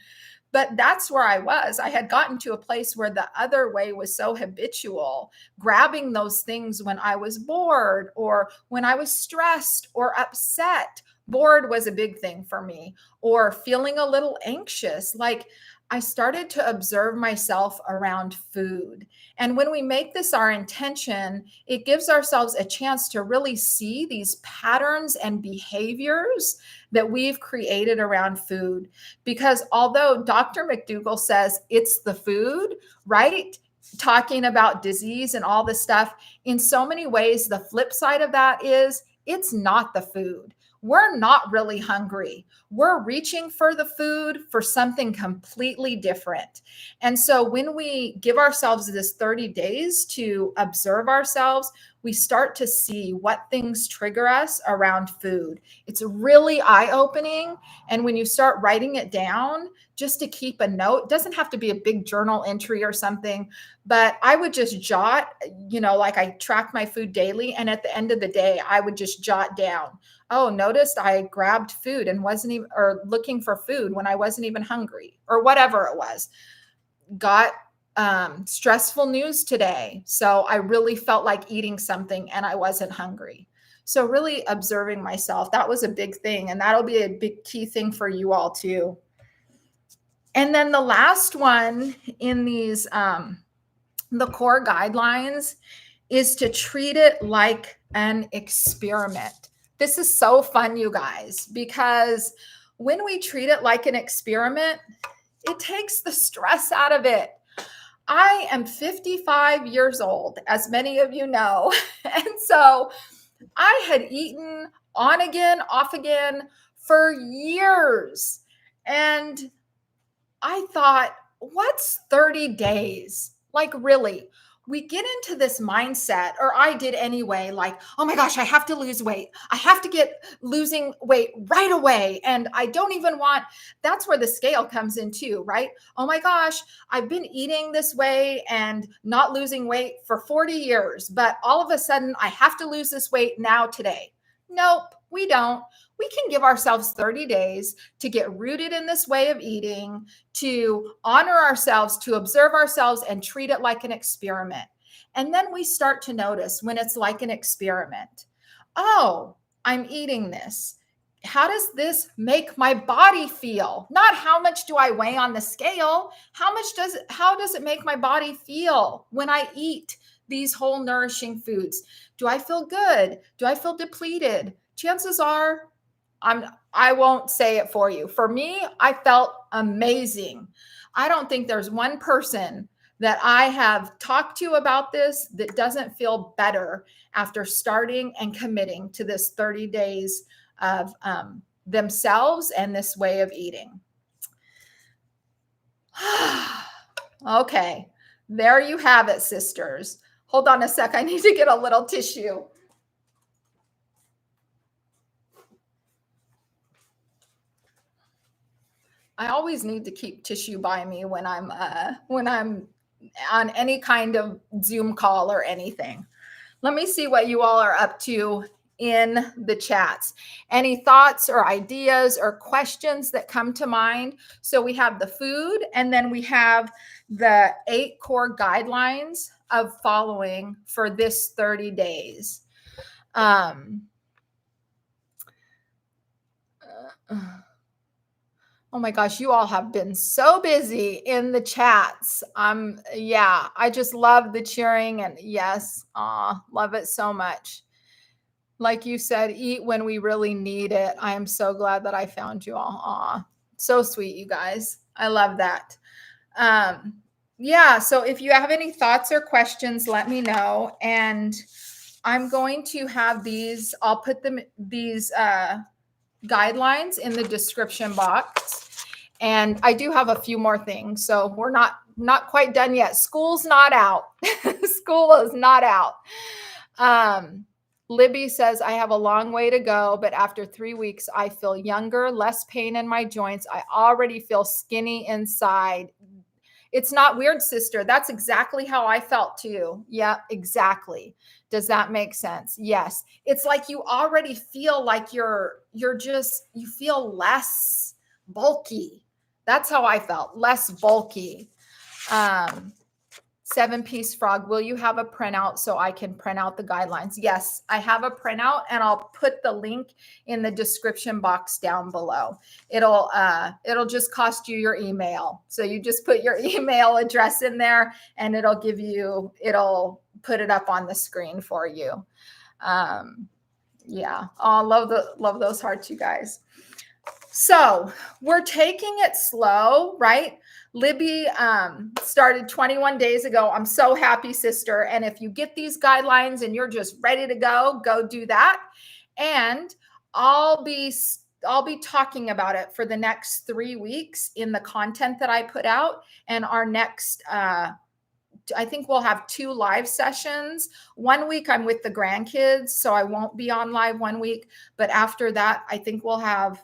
A: But that's where I was. I had gotten to a place where the other way was so habitual, grabbing those things when I was bored or when I was stressed or upset. Bored was a big thing for me, or feeling a little anxious. Like I started to observe myself around food. And when we make this our intention, it gives ourselves a chance to really see these patterns and behaviors that we've created around food. Because although Dr. McDougall says it's the food, right? Talking about disease and all this stuff, in so many ways, the flip side of that is it's not the food. We're not really hungry. We're reaching for the food for something completely different. And so when we give ourselves this 30 days to observe ourselves, we start to see what things trigger us around food. It's really eye-opening. And when you start writing it down, just to keep a note, it doesn't have to be a big journal entry or something, but I would just jot, like I track my food daily. And at the end of the day, I would just jot down, oh, noticed I grabbed food and wasn't even, or looking for food when I wasn't even hungry or whatever it was. Got stressful news today. So I really felt like eating something and I wasn't hungry. So really observing myself, that was a big thing. And that'll be a big key thing for you all too. And then the last one in these, the core guidelines is to treat it like an experiment. This is so fun, you guys, because when we treat it like an experiment, it takes the stress out of it. I am 55 years old, as many of you know. And so I had eaten on again, off again for years. And I thought, what's 30 days? Like, really? We get into this mindset, or I did anyway, like, oh my gosh, I have to lose weight. I have to get losing weight right away. And I don't even want, that's where the scale comes in too, right? Oh my gosh, I've been eating this way and not losing weight for 40 years, but all of a sudden I have to lose this weight now today. Nope, we don't. We can give ourselves 30 days to get rooted in this way of eating, to honor ourselves, to observe ourselves, and treat it like an experiment. And then we start to notice when it's like an experiment. Oh, I'm eating this. How does this make my body feel? Not how much do I weigh on the scale? How does it make my body feel when I eat these whole nourishing foods? Do I feel good? Do I feel depleted? Chances are I won't say it for you. For me, I felt amazing. I don't think there's one person that I have talked to about this that doesn't feel better after starting and committing to this 30 days of themselves and this way of eating. Okay, there you have it, sisters. Hold on a sec. I need to get a little tissue. I always need to keep tissue by me when I'm on any kind of Zoom call or anything. Let me see what you all are up to in the chats. Any thoughts or ideas or questions that come to mind? So we have the food, and then we have the 8 core guidelines of following for this 30 days. Oh my gosh, you all have been so busy in the chats. Yeah, I just love the cheering, and yes, love it so much. Like you said, eat when we really need it. I am so glad that I found you all. So sweet, you guys. I love that. Yeah, so if you have any thoughts or questions, let me know. And I'm going to have these, I'll put these guidelines in the description box. And I do have a few more things. So we're not quite done yet. School's not out. School is not out. Libby says, I have a long way to go, but after 3 weeks, I feel younger, less pain in my joints. I already feel skinny inside. It's not weird, sister. That's exactly how I felt too. Yeah, exactly. Does that make sense? Yes. It's like you already feel like you feel less bulky. That's how I felt, less bulky. 7-piece frog, will you have a printout so I can print out the guidelines? Yes, I have a printout, and I'll put the link in the description box down below. It'll just cost you your email. So you just put your email address in there, and it'll put it up on the screen for you. Yeah, oh, love those hearts, you guys. So we're taking it slow, right? Libby started 21 days ago. I'm so happy, sister. And if you get these guidelines and you're just ready to go do that. And I'll be talking about it for the next 3 weeks in the content that I put out. And our next, I think we'll have 2 live sessions. 1 week I'm with the grandkids, so I won't be on live 1 week. But after that, I think we'll have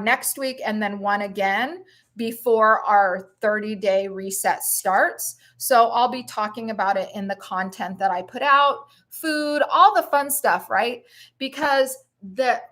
A: next week and then one again before our 30-day reset starts. So I'll be talking about it in the content that I put out, food, all the fun stuff, right? Because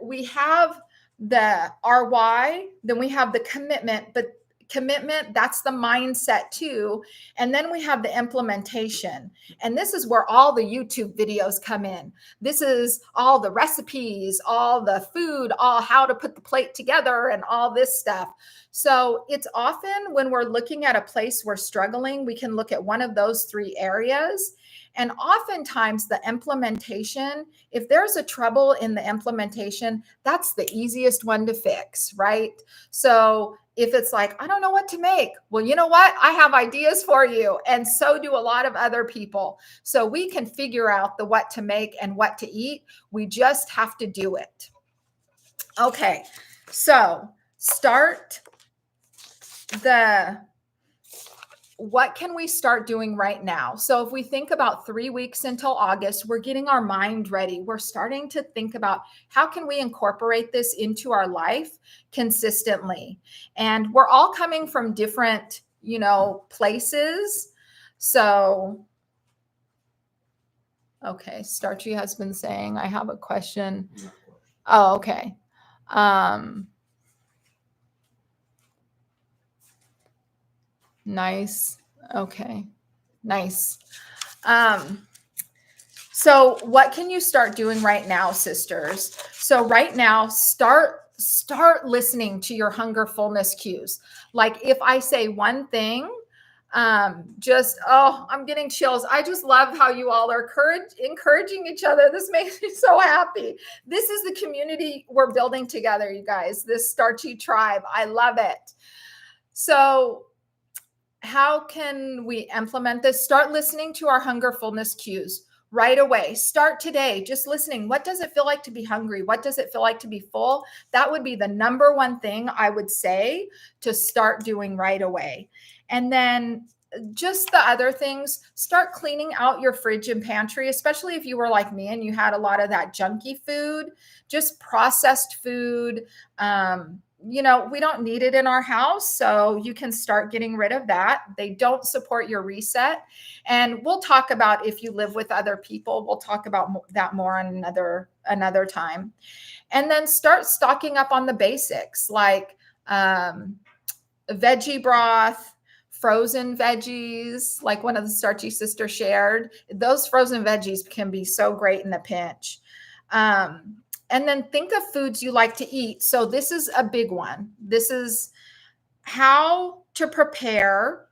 A: we have the RY, then we have the commitment, but commitment, that's the mindset too. And then we have the implementation. And this is where all the YouTube videos come in. This is all the recipes, all the food, all how to put the plate together and all this stuff. So it's often when we're looking at a place we're struggling, we can look at one of those 3 areas. And oftentimes the implementation, if there's a trouble in the implementation, that's the easiest one to fix, right? So if it's like, I don't know what to make, well, you know what? I have ideas for you. And so do a lot of other people. So we can figure out the what to make and what to eat. We just have to do it. Okay, so what can we start doing right now? So if we think about 3 weeks until August, we're getting our mind ready. We're starting to think about how can we incorporate this into our life consistently? And we're all coming from different, places. So, okay, Starchy has been saying, I have a question. Oh, okay. Nice. Okay. Nice. So what can you start doing right now, sisters? So right now, start listening to your hunger fullness cues. Like if I say one thing, I'm getting chills. I just love how you all are encouraging each other. This makes me so happy. This is the community we're building together, you guys, this starchy tribe. I love it. So how can we implement this? Start listening to our hunger fullness cues right away. Start today, just listening. What does it feel like to be hungry? What does it feel like to be full? That would be the number one thing I would say to start doing right away. And then just the other things, start cleaning out your fridge and pantry, especially if you were like me and you had a lot of that junky food, just processed food. We don't need it in our house, so you can start getting rid of that. They don't support your reset. And we'll talk about if you live with other people, we'll talk about that more on another time. And then start stocking up on the basics like veggie broth, frozen veggies, like one of the starchy sisters shared. Those frozen veggies can be so great in a pinch. And then think of foods you like to eat. So this is a big one. This is how to prepare.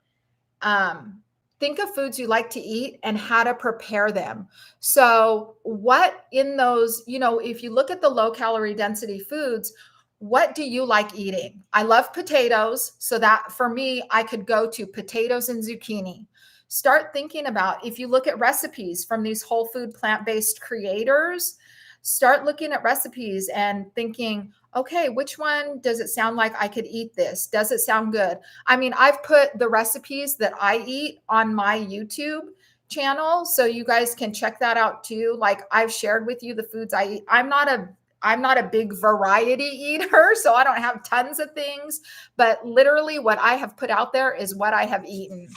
A: Think of foods you like to eat and how to prepare them. So what in those, if you look at the low calorie density foods, what do you like eating? I love potatoes. So that for me, I could go to potatoes and zucchini. Start thinking about, if you look at recipes from these whole food plant-based creators, start looking at recipes and thinking, okay, which one does it sound like I could eat this? Does it sound good? I mean, I've put the recipes that I eat on my YouTube channel, so you guys can check that out too. Like I've shared with you the foods I eat. I'm not a big variety eater, so I don't have tons of things, but literally what I have put out there is what I have eaten.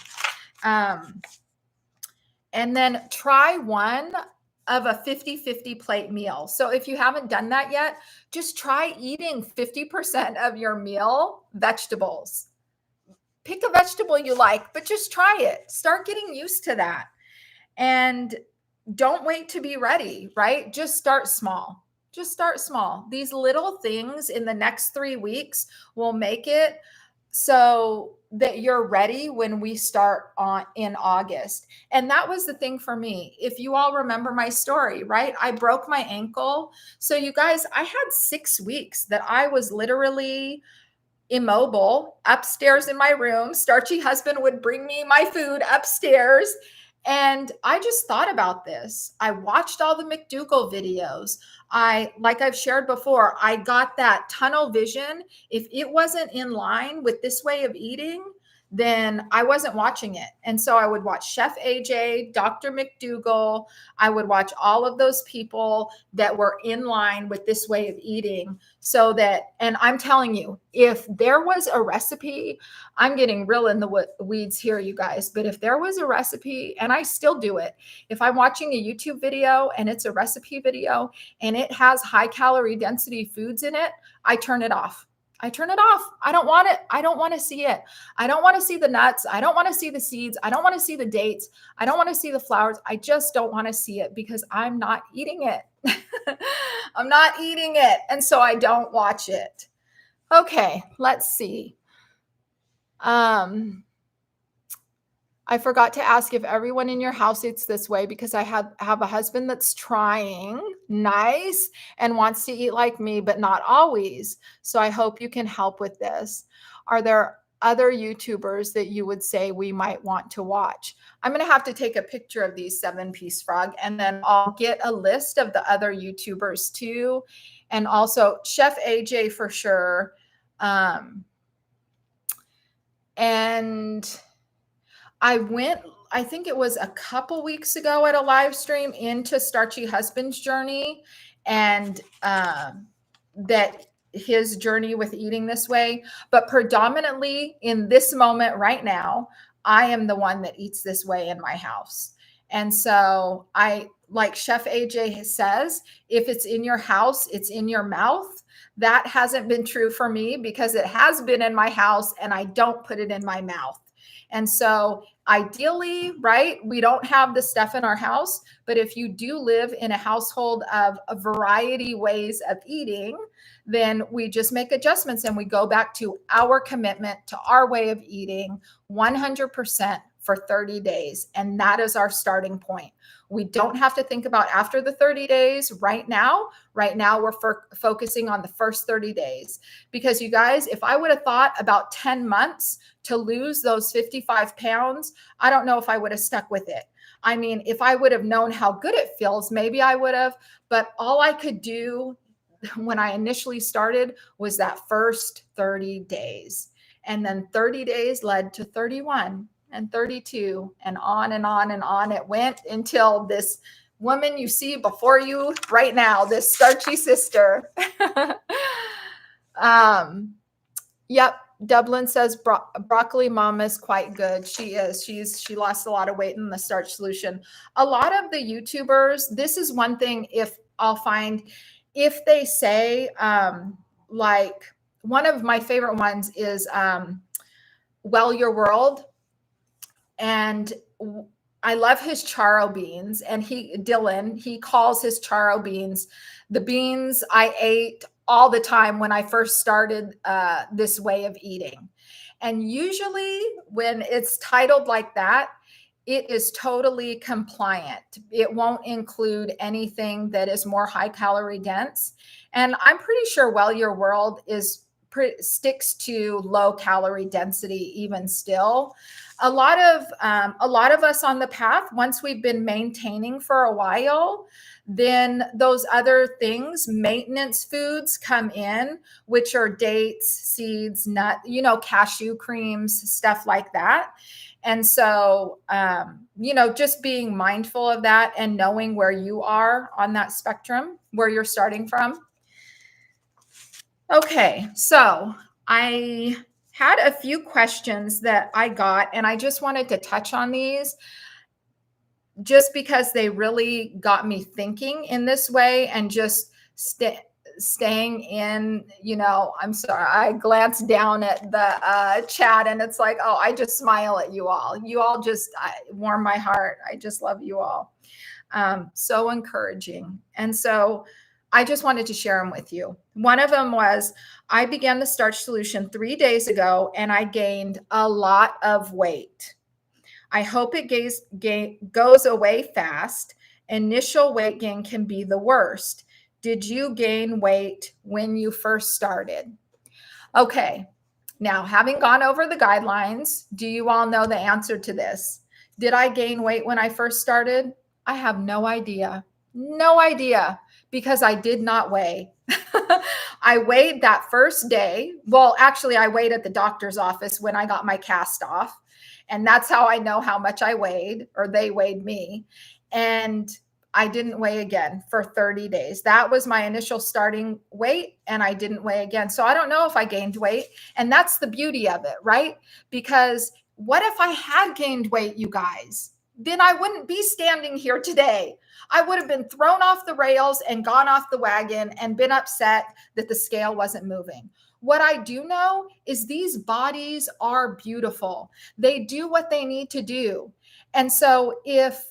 A: And then try one of a 50-50 plate meal. So if you haven't done that yet, just try eating 50% of your meal vegetables. Pick a vegetable you like, but just try it. Start getting used to that. And don't wait to be ready, right? Just start small. Just start small. These little things in the next 3 weeks will make it so that you're ready when we start in August. And that was the thing for me. If you all remember my story, right? I broke my ankle. So you guys, I had 6 weeks that I was literally immobile upstairs in my room. Starchy husband would bring me my food upstairs. And I just thought about this. I watched all the McDougall videos. Like I've shared before, I got that tunnel vision. If it wasn't in line with this way of eating, then I wasn't watching it. And so I would watch Chef AJ, Dr. McDougall. I would watch all of those people that were in line with this way of eating so that, and I'm telling you, if there was a recipe, I'm getting real in the weeds here, you guys, but if there was a recipe, and I still do it, if I'm watching a YouTube video and it's a recipe video and it has high calorie density foods in it, I turn it off. I turn it off. I don't want it. I don't want to see it. I don't want to see the nuts. I don't want to see the seeds. I don't want to see the dates. I don't want to see the flowers. I just don't want to see it because I'm not eating it. I'm not eating it. And so I don't watch it. Okay, let's see. I forgot to ask if everyone in your house eats this way because I have a husband that's trying nice and wants to eat like me, but not always. So I hope you can help with this. Are there other YouTubers that you would say we might want to watch? I'm going to have to take a picture of these 7-piece frog and then I'll get a list of the other YouTubers too. And also Chef AJ for sure. And I think it was a couple weeks ago at a live stream into Starchy Husband's journey and that his journey with eating this way. But predominantly in this moment right now, I am the one that eats this way in my house. And so like Chef AJ says, if it's in your house, it's in your mouth. That hasn't been true for me because it has been in my house and I don't put it in my mouth. And so ideally, right, we don't have the stuff in our house, but if you do live in a household of a variety ways of eating, then we just make adjustments and we go back to our commitment to our way of eating 100% for 30 days. And that is our starting point. We don't have to think about after the 30 days right now. Right now, we're focusing on the first 30 days. Because you guys, if I would have thought about 10 months to lose those 55 pounds, I don't know if I would have stuck with it. I mean, if I would have known how good it feels, maybe I would have. But all I could do when I initially started was that first 30 days. And then 30 days led to 31 and 32 and on and on and on it went until this woman you see before you right now, this starchy sister. Yep. Dublin says broccoli mama is quite good. She is. She lost a lot of weight in the starch solution. A lot of the YouTubers, this is one thing if I'll find, if they say, like one of my favorite ones is Well Your World. And I love his charo beans. And Dylan, he calls his charo beans the beans I ate all the time when I first started this way of eating. And usually when it's titled like that, it is totally compliant. It won't include anything that is more high calorie dense. And I'm pretty sure Well Your World sticks to low calorie density even still. A lot of us on the path, once we've been maintaining for a while, then those other things, maintenance foods come in, which are dates, seeds, cashew creams, stuff like that. And so, just being mindful of that and knowing where you are on that spectrum, where you're starting from. Okay, so I had a few questions that I got, and I just wanted to touch on these just because they really got me thinking in this way and just staying in, I'm sorry, I glanced down at the chat and it's like, oh, I just smile at you all. You all just warm my heart. I just love you all. So encouraging. And so I just wanted to share them with you. One of them was, I began the starch solution 3 days ago and I gained a lot of weight. I hope it goes away fast. Initial weight gain can be the worst. Did you gain weight when you first started? Okay, now having gone over the guidelines, do you all know the answer to this? Did I gain weight when I first started? I have no idea. No idea, because I did not weigh. I weighed that first day. Well, actually, I weighed at the doctor's office when I got my cast off. And that's how I know how much I weighed, or they weighed me. And I didn't weigh again for 30 days. That was my initial starting weight, and I didn't weigh again. So I don't know if I gained weight. And that's the beauty of it, right? Because what if I had gained weight, you guys? Then I wouldn't be standing here today. I would have been thrown off the rails and gone off the wagon and been upset that the scale wasn't moving. What I do know is these bodies are beautiful. They do what they need to do. And so if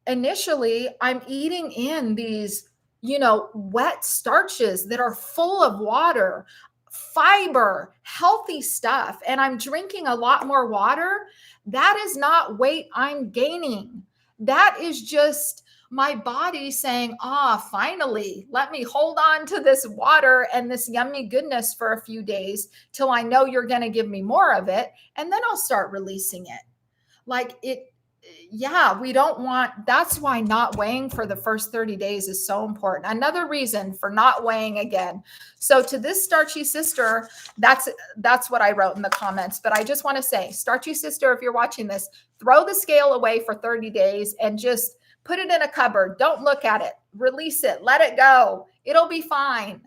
A: initially I'm eating in these, wet starches that are full of water, fiber, healthy stuff, and I'm drinking a lot more water, that is not weight I'm gaining. That is just my body saying, finally, let me hold on to this water and this yummy goodness for a few days till I know you're going to give me more of it. And then I'll start releasing it. We don't want, that's why not weighing for the first 30 days is so important. Another reason for not weighing again. So to this starchy sister, that's what I wrote in the comments. But I just want to say, starchy sister, if you're watching this, throw the scale away for 30 days and just put it in a cupboard. Don't look at it. Release it. Let it go. It'll be fine.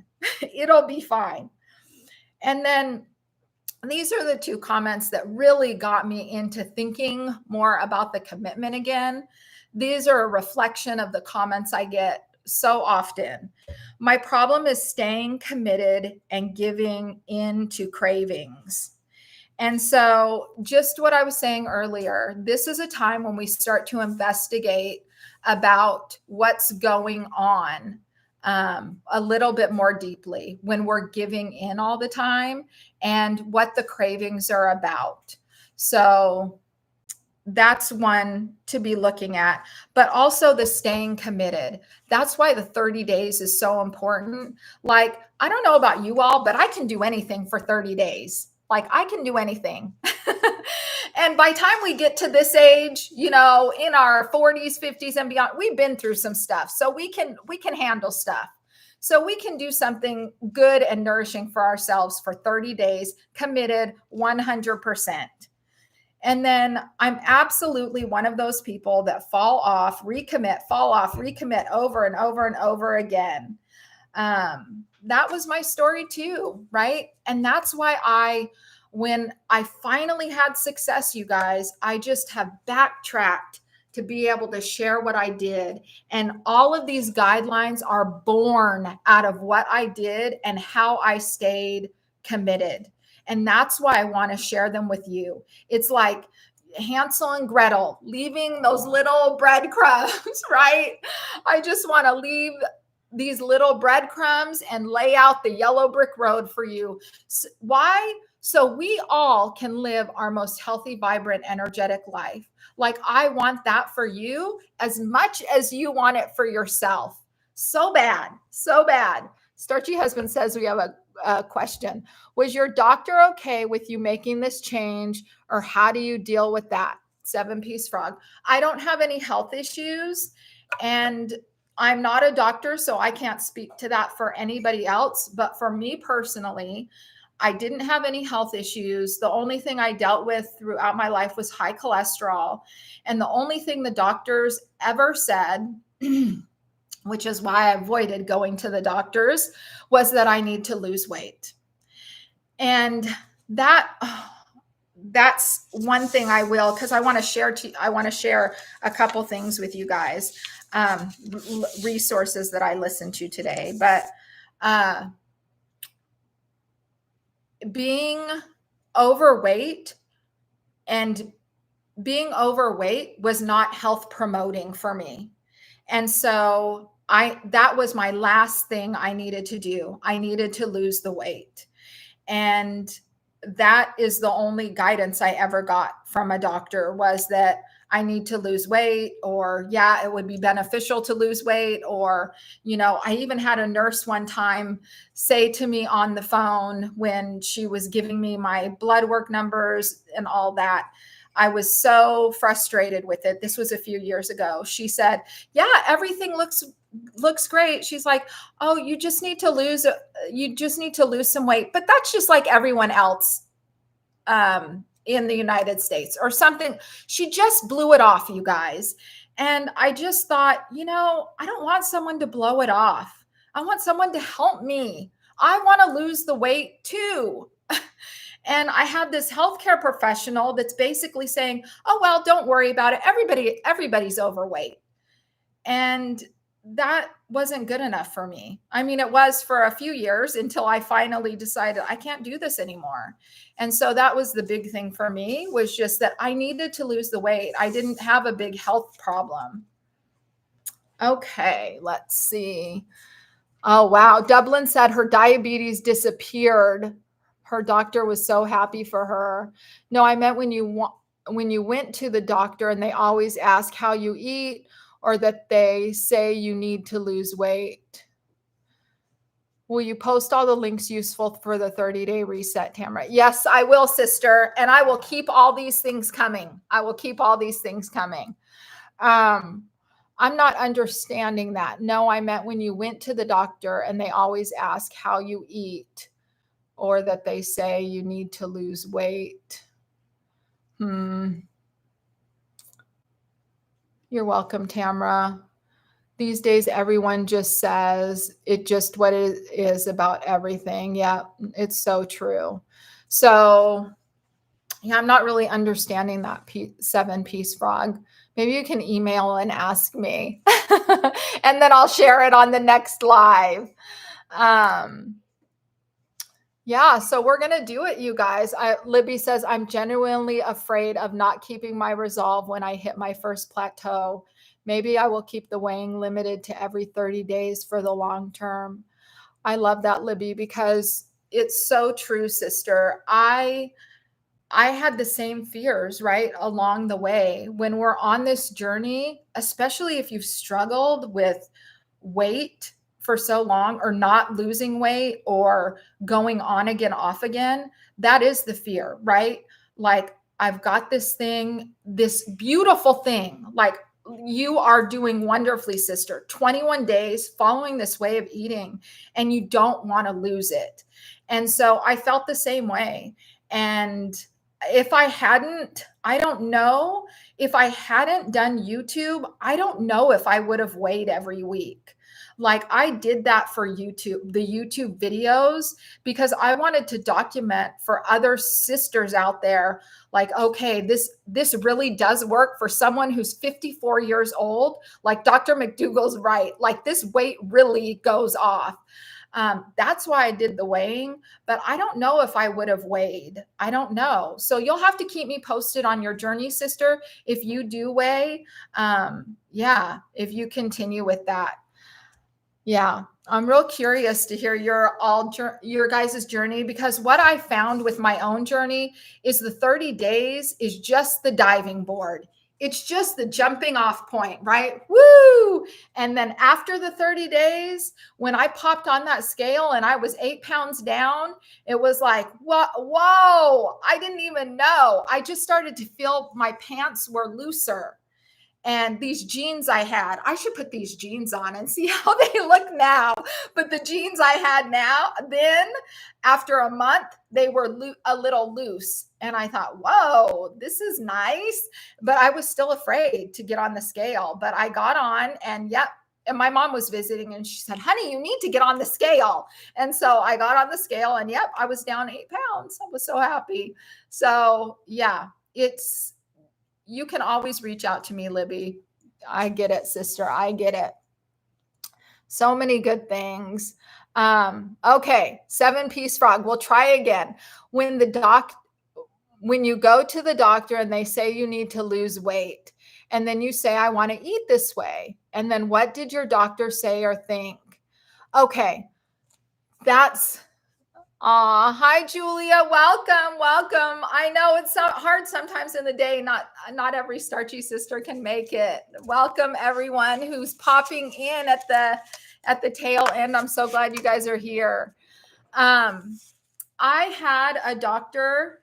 A: It'll be fine. And then these are the two comments that really got me into thinking more about the commitment again. These are a reflection of the comments I get so often. My problem is staying committed and giving in to cravings. And so, just what I was saying earlier, this is a time when we start to investigate about what's going on a little bit more deeply when we're giving in all the time and what the cravings are about. So, that's one to be looking at, but also the staying committed. That's why the 30 days is so important. Like, I don't know about you all, but I can do anything for 30 days. Like, I can do anything. And by time we get to this age, in our 40s, 50s and beyond, we've been through some stuff. So we can handle stuff. So we can do something good and nourishing for ourselves for 30 days, committed 100%. And then I'm absolutely one of those people that fall off, recommit over and over and over again. That was my story too, right? And that's why when I finally had success, you guys, I just have backtracked to be able to share what I did. And all of these guidelines are born out of what I did and how I stayed committed. And that's why I want to share them with you. It's like Hansel and Gretel leaving those little breadcrumbs, right? I just want to leave these little breadcrumbs and lay out the yellow brick road for you. Why? So we all can live our most healthy, vibrant, energetic life. Like, I want that for you as much as you want it for yourself. So bad, so bad. Starchy Husband says we have a question. Was your doctor okay with you making this change, or how do you deal with that? 7-piece frog. I don't have any health issues, and I'm not a doctor, so I can't speak to that for anybody else. But for me personally, I didn't have any health issues. The only thing I dealt with throughout my life was high cholesterol. And the only thing the doctors ever said, which is why I avoided going to the doctors, was that I need to lose weight. And that's one thing I will, because I want to share a couple things with you guys, resources that I listened to today. But being overweight was not health promoting for me. And so that was my last thing I needed to do. I needed to lose the weight. And that is the only guidance I ever got from a doctor, was that I need to lose weight, or it would be beneficial to lose weight. Or, I even had a nurse one time say to me on the phone when she was giving me my blood work numbers and all that, I was so frustrated with it. This was a few years ago. She said, everything looks great. She's like, oh, you just need to lose some weight. But that's just like everyone else in the United States or something. She just blew it off, you guys. And I just thought, I don't want someone to blow it off. I want someone to help me. I want to lose the weight too. And I had this healthcare professional that's basically saying, oh, well, don't worry about it. Everybody's overweight. And that wasn't good enough for me. I mean, it was for a few years until I finally decided I can't do this anymore. And so that was the big thing for me, was just that I needed to lose the weight. I didn't have a big health problem. Okay, let's see. Oh, wow. Dublin said her diabetes disappeared. Her doctor was so happy for her. No, I meant when you went to the doctor and they always ask how you eat, or that they say you need to lose weight. Will you post all the links useful for the 30-day reset, Tamara? Yes, I will, sister. And I will keep all these things coming. I'm not understanding that. No, I meant when you went to the doctor and they always ask how you eat, or that they say you need to lose weight. You're welcome, Tamara. These days, everyone just says it just what it is about everything. Yeah, it's so true. So, I'm not really understanding that 7-piece frog. Maybe you can email and ask me, and then I'll share it on the next live. Um, yeah, so we're gonna do it, you guys. Libby says, I'm genuinely afraid of not keeping my resolve when I hit my first plateau. Maybe I will keep the weighing limited to every 30 days for the long term. I love that, Libby, because it's so true, sister. I had the same fears, right, along the way. When we're on this journey, especially if you've struggled with weight for so long or not losing weight or going on again, off again, that is the fear, right? Like, I've got this thing, this beautiful thing. Like, you are doing wonderfully, sister. 21 days following this way of eating, and you don't want to lose it. And so I felt the same way. And if I hadn't, I don't know, if I hadn't done YouTube, I don't know if I would have weighed every week. Like, I did that for YouTube, the YouTube videos, because I wanted to document for other sisters out there, like, okay, this really does work for someone who's 54 years old. Like Dr. McDougall's right. Like, this weight really goes off. That's why I did the weighing, but I don't know if I would have weighed. I don't know. So you'll have to keep me posted on your journey, sister. If you do weigh, yeah, if you continue with that. Yeah, I'm real curious to hear your guys' journey, because what I found with my own journey is the 30 days is just the diving board. It's just the jumping off point, right? Woo! And then after the 30 days, when I popped on that scale and I was 8 pounds down, it was like, what? Whoa, I didn't even know. I just started to feel my pants were looser. And these jeans I had, I should put these jeans on and see how they look now. But the jeans I had then after a month, they were a little loose. And I thought, whoa, this is nice. But I was still afraid to get on the scale. But I got on, and yep. And my mom was visiting, and she said, honey, you need to get on the scale. And so I got on the scale, and yep, I was down 8 pounds. I was so happy. So yeah, you can always reach out to me, Libby. I get it, sister. I get it. So many good things. Okay, 7-piece frog. We'll try again. When you go to the doctor and they say you need to lose weight, and then you say, I want to eat this way. And then what did your doctor say or think? Okay, that's hi, Julia. Welcome, welcome. I know it's so hard sometimes in the day. Not every starchy sister can make it. Welcome, everyone who's popping in at the tail end. I'm so glad you guys are here. I had a doctor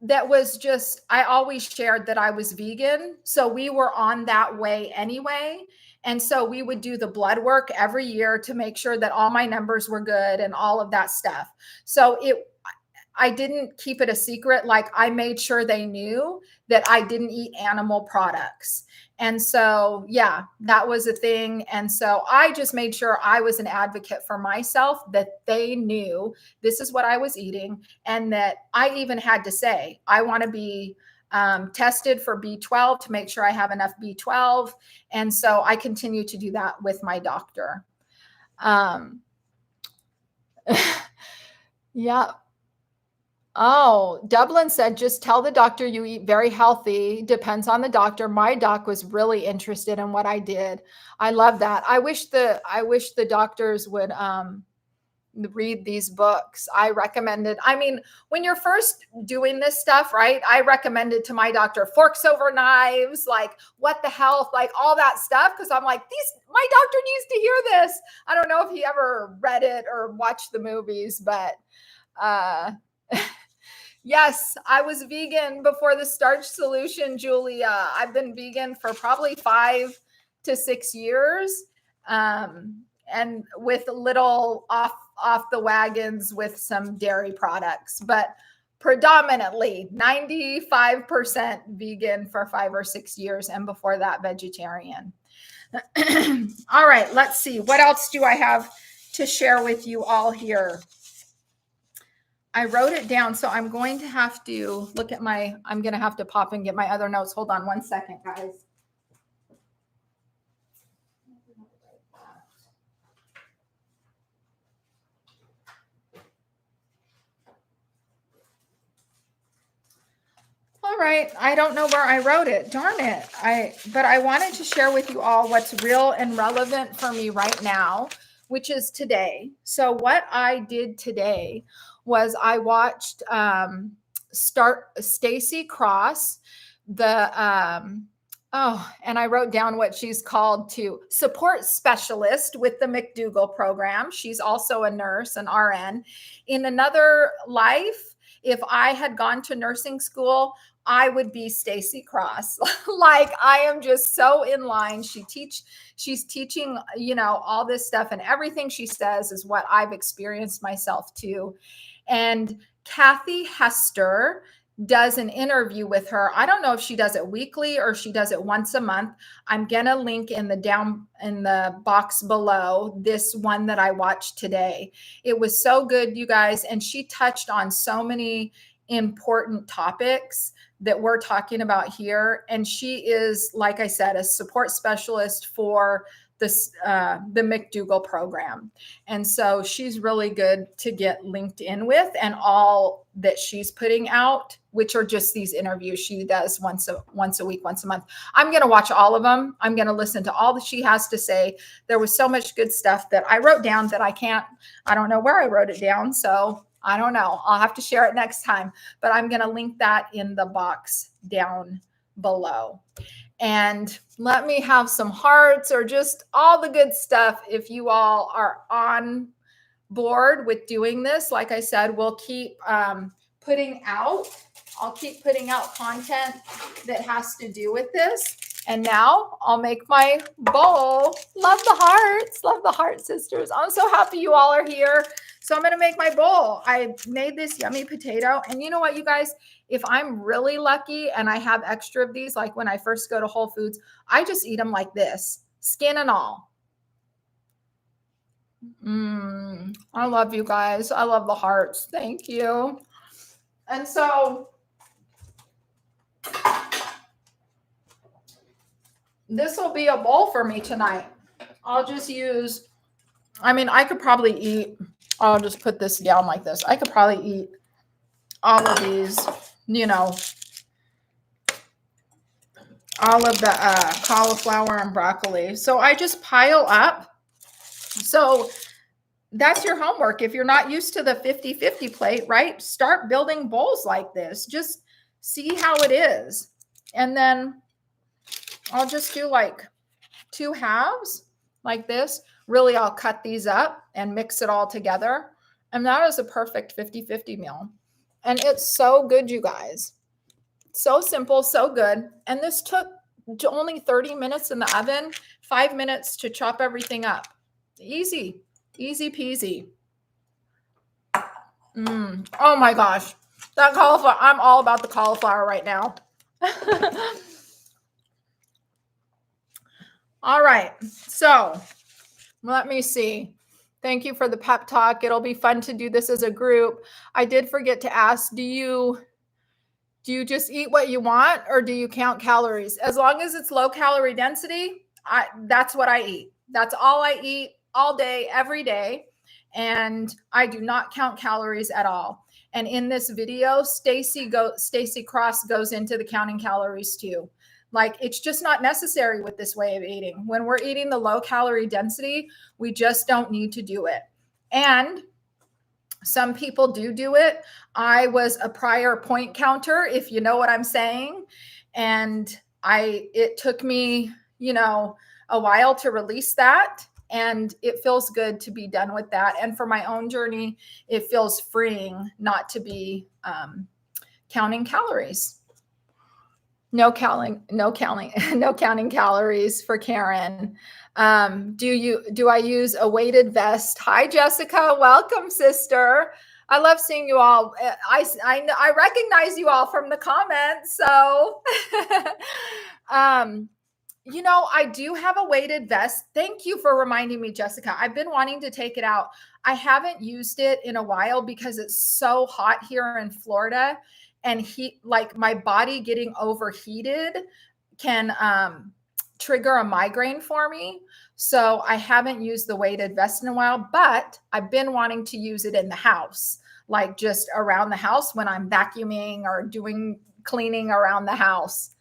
A: that was just, I always shared that I was vegan. So we were on that way anyway. And so we would do the blood work every year to make sure that all my numbers were good and all of that stuff. So I didn't keep it a secret. Like, I made sure they knew that I didn't eat animal products. And so, yeah, that was a thing. And so I just made sure I was an advocate for myself, that they knew this is what I was eating. And that I even had to say, I want to be tested for B12 to make sure I have enough B12. And so I continue to do that with my doctor. Yeah. Oh, Dublin said, just tell the doctor you eat very healthy. Depends on the doctor. My doc was really interested in what I did. I love that. I wish the doctors would read these books. I recommended, when you're first doing this stuff, right? I recommended to my doctor forks over knives, like what the health, like all that stuff. Cause I'm like, my doctor needs to hear this. I don't know if he ever read it or watched the movies, but, yes, I was vegan before the starch solution, Julia. I've been vegan for probably 5 to 6 years. And with little off the wagons with some dairy products, but predominantly 95% vegan for 5 or 6 years. And before that, vegetarian. All right, let's see. What else do I have to share with you all here? I wrote it down. So I'm going to have to look at I'm going to have to pop and get my other notes. Hold on 1 second, guys. All right. I don't know where I wrote it. Darn it. But I wanted to share with you all what's real and relevant for me right now, which is today. So what I did today was I watched Stacy Cross, and I wrote down what she's called to support specialist with the McDougall program. She's also a nurse, an RN. In another life, if I had gone to nursing school, I would be Stacy Cross. Like, I am just so in line. She's teaching, all this stuff, and everything she says is what I've experienced myself too. And Kathy Hester does an interview with her. I don't know if she does it weekly or she does it once a month. I'm going to link in the box below this one that I watched today. It was so good, you guys. And she touched on so many important topics that we're talking about here. And she is, like I said, a support specialist for the McDougall program. And so she's really good to get linked in with, and all that she's putting out, which are just these interviews she does once a week, once a month. I'm going to watch all of them. I'm going to listen to all that she has to say. There was so much good stuff that I wrote down that I don't know where I wrote it down. So I don't know. I'll have to share it next time, but I'm going to link that in the box down below. And let me have some hearts or just all the good stuff if you all are on board with doing this. Like I said, we'll keep I'll keep putting out content that has to do with this. And now I'll make my bowl. Love the hearts. Love the heart, sisters. I'm so happy you all are here. So I'm going to make my bowl. I made this yummy potato. And you know what, you guys? If I'm really lucky and I have extra of these, like when I first go to Whole Foods, I just eat them like this, skin and all. I love you guys. I love the hearts. Thank you. And so this will be a bowl for me tonight. I'll just use, I could probably eat, I'll just put this down like this. I could probably eat all of these, all of the cauliflower and broccoli. So I just pile up. So that's your homework. If you're not used to the 50-50 plate, right? Start building bowls like this. Just see how it is. And then I'll just do like 2 halves like this. Really, I'll cut these up and mix it all together. And that is a perfect 50-50 meal. And it's so good, you guys. So simple, so good. And this took only 30 minutes in the oven, 5 minutes to chop everything up. Easy, easy peasy. Oh my gosh. That cauliflower, I'm all about the cauliflower right now. All right. So let me see. Thank you for the pep talk. It'll be fun to do this as a group. I did forget to ask, do you just eat what you want, or do you count calories? As long as it's low calorie density, that's what I eat. That's all I eat all day, every day. And I do not count calories at all. And in this video, Stacy Cross goes into the counting calories too. Like, it's just not necessary with this way of eating. When we're eating the low calorie density, we just don't need to do it. And some people do it. I was a prior point counter, if you know what I'm saying. And it took me, a while to release that. And it feels good to be done with that. And for my own journey, it feels freeing not to be counting calories. No counting calories for Karen. Do I use a weighted vest? Hi, Jessica. Welcome, sister. I love seeing you all. I recognize you all from the comments. So I do have a weighted vest. Thank you for reminding me, Jessica. I've been wanting to take it out. I haven't used it in a while because it's so hot here in Florida, and heat, like my body getting overheated can trigger a migraine for me. So I haven't used the weighted vest in a while, but I've been wanting to use it in the house, like just around the house when I'm vacuuming or doing cleaning around the house.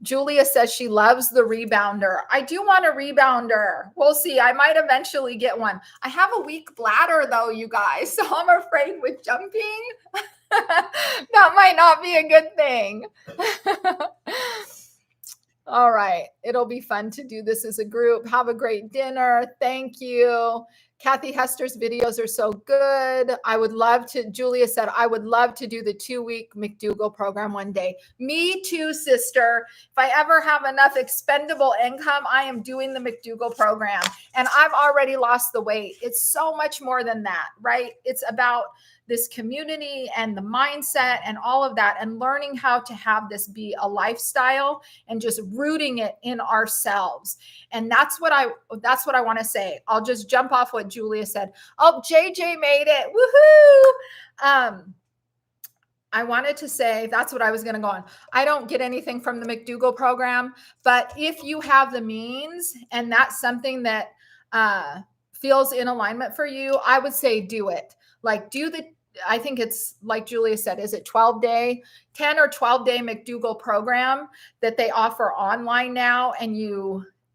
A: Julia says she loves the rebounder. I do want a rebounder. We'll see. I might eventually get one. I have a weak bladder though, you guys. So I'm afraid with jumping, that might not be a good thing. All right. It'll be fun to do this as a group. Have a great dinner. Thank you. Kathy Hester's videos are so good. I would love to, Julia said, I would love to do the 2-week McDougall program one day. Me too, sister. If I ever have enough expendable income, I am doing the McDougall program. And I've already lost the weight. It's so much more than that, right? It's about this community and the mindset and all of that, and learning how to have this be a lifestyle and just rooting it in ourselves. And that's what I want to say. I'll just jump off what Julia said. Oh, JJ made it. Woohoo. I wanted to say, that's what I was going to go on. I don't get anything from the McDougall program, but if you have the means and that's something that feels in alignment for you, I would say do it. Like I think it's like Julia said, is it 10 or 12-day McDougall program that they offer online now?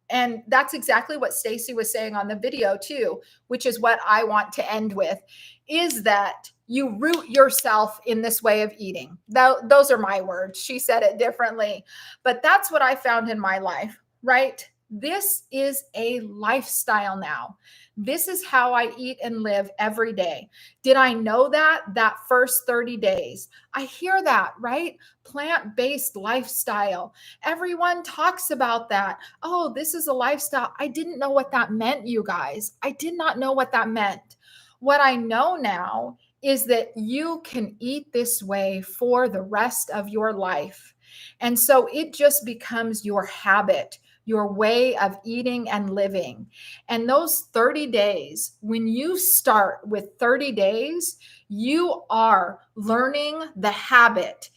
A: And that's exactly what Stacy was saying on the video too, which is what I want to end with, is that you root yourself in this way of eating. Those are my words. She said it differently, but that's what I found in my life, right? This is a lifestyle now. This is how I eat and live every day. Did I know that first 30 days? I hear that, right? Plant-based lifestyle. Everyone talks about that. Oh, this is a lifestyle. I didn't know what that meant, you guys. I did not know what that meant. What I know now is that you can eat this way for the rest of your life. And so it just becomes your habit, your way of eating and living. And those 30 days, when you start with 30 days, you are learning the habit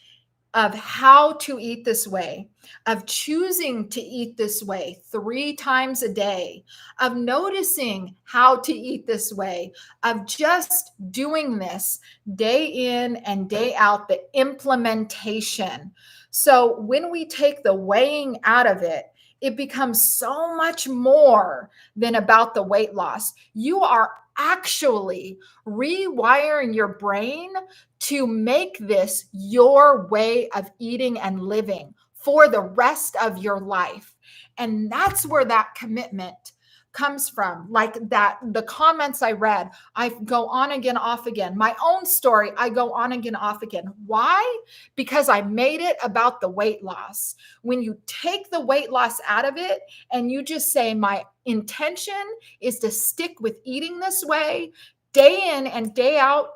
A: of how to eat this way, of choosing to eat this way 3 times a day, of noticing how to eat this way, of just doing this day in and day out, the implementation. So when we take the weighing out of it, it becomes so much more than about the weight loss. You are actually rewiring your brain to make this your way of eating and living for the rest of your life. And that's where that commitment comes from. Like that, the comments I read, I go on again, off again. My own story, I go on again, off again. Why? Because I made it about the weight loss. When you take the weight loss out of it and you just say, my intention is to stick with eating this way day in and day out,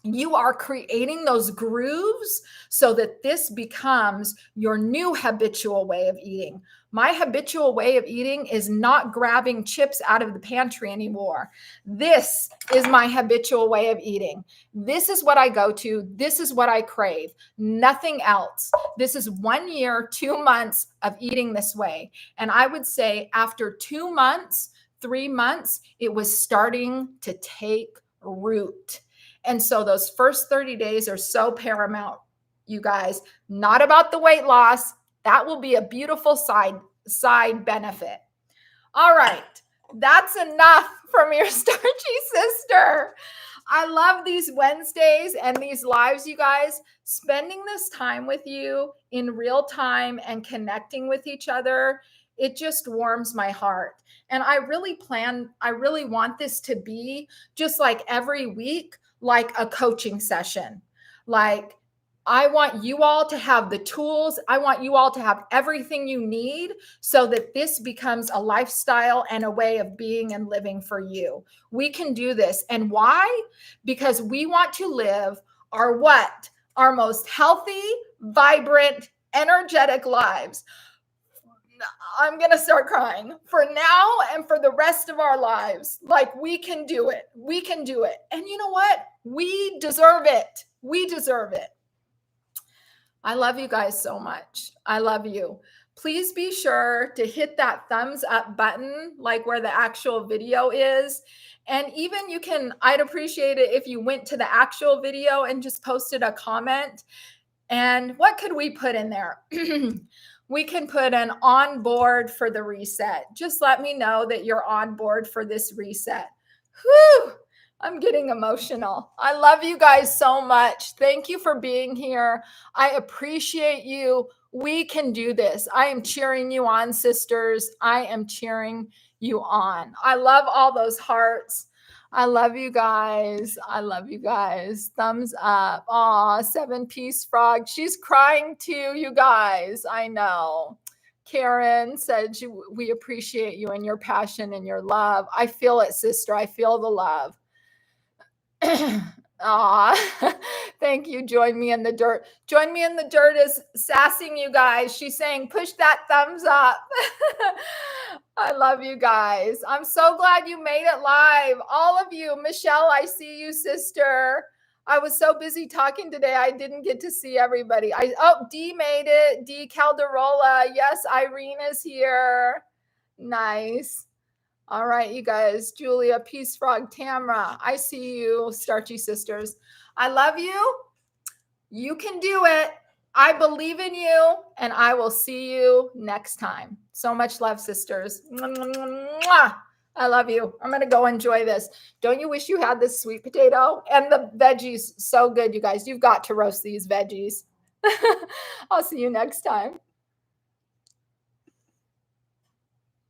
A: you are creating those grooves so that this becomes your new habitual way of eating. My habitual way of eating is not grabbing chips out of the pantry anymore. This is my habitual way of eating. This is what I go to. This is what I crave. Nothing else. This is 1 year, 2 months of eating this way. And I would say after 2 months, 3 months, it was starting to take root. And so those first 30 days are so paramount, you guys. Not about the weight loss. That will be a beautiful side benefit. All right. That's enough from your starchy sister. I love these Wednesdays and these lives, you guys. Spending this time with you in real time and connecting with each other, it just warms my heart. And I really want this to be just like every week, like a coaching session. Like, I want you all to have the tools. I want you all to have everything you need so that this becomes a lifestyle and a way of being and living for you. We can do this. And why? Because we want to live our what? Our most healthy, vibrant, energetic lives. I'm going to start crying for now and for the rest of our lives. Like, we can do it. We can do it. And you know what? We deserve it. We deserve it. I love you guys so much. I love you. Please be sure to hit that thumbs up button, like where the actual video is. And even I'd appreciate it if you went to the actual video and just posted a comment. And what could we put in there? We can put an on board for the reset. Just let me know that you're on board for this reset. Whew, I'm getting emotional. I love you guys so much. Thank you for being here. I appreciate you. We can do this. I am cheering you on, sisters. I am cheering you on. I love all those hearts. I love you guys. I love you guys. Thumbs up. Aw, 7-piece frog. She's crying too, you guys. I know. Karen said we appreciate you and your passion and your love. I feel it, sister. I feel the love. Aw, thank you. Join me in the dirt. Join me in the dirt is sassing you guys. She's saying, push that thumbs up. I love you guys. I'm so glad you made it live. All of you. Michelle, I see you, sister. I was so busy talking today, I didn't get to see everybody. Dee made it. Dee Calderola. Yes, Irene is here. Nice. All right, you guys. Julia, Peace Frog, Tamra. I see you, Starchy sisters. I love you. You can do it. I believe in you, and I will see you next time. So much love, sisters. Mwah. I love you. I'm going to go enjoy this. Don't you wish you had this sweet potato? And the veggies, so good, you guys. You've got to roast these veggies. I'll see you next time.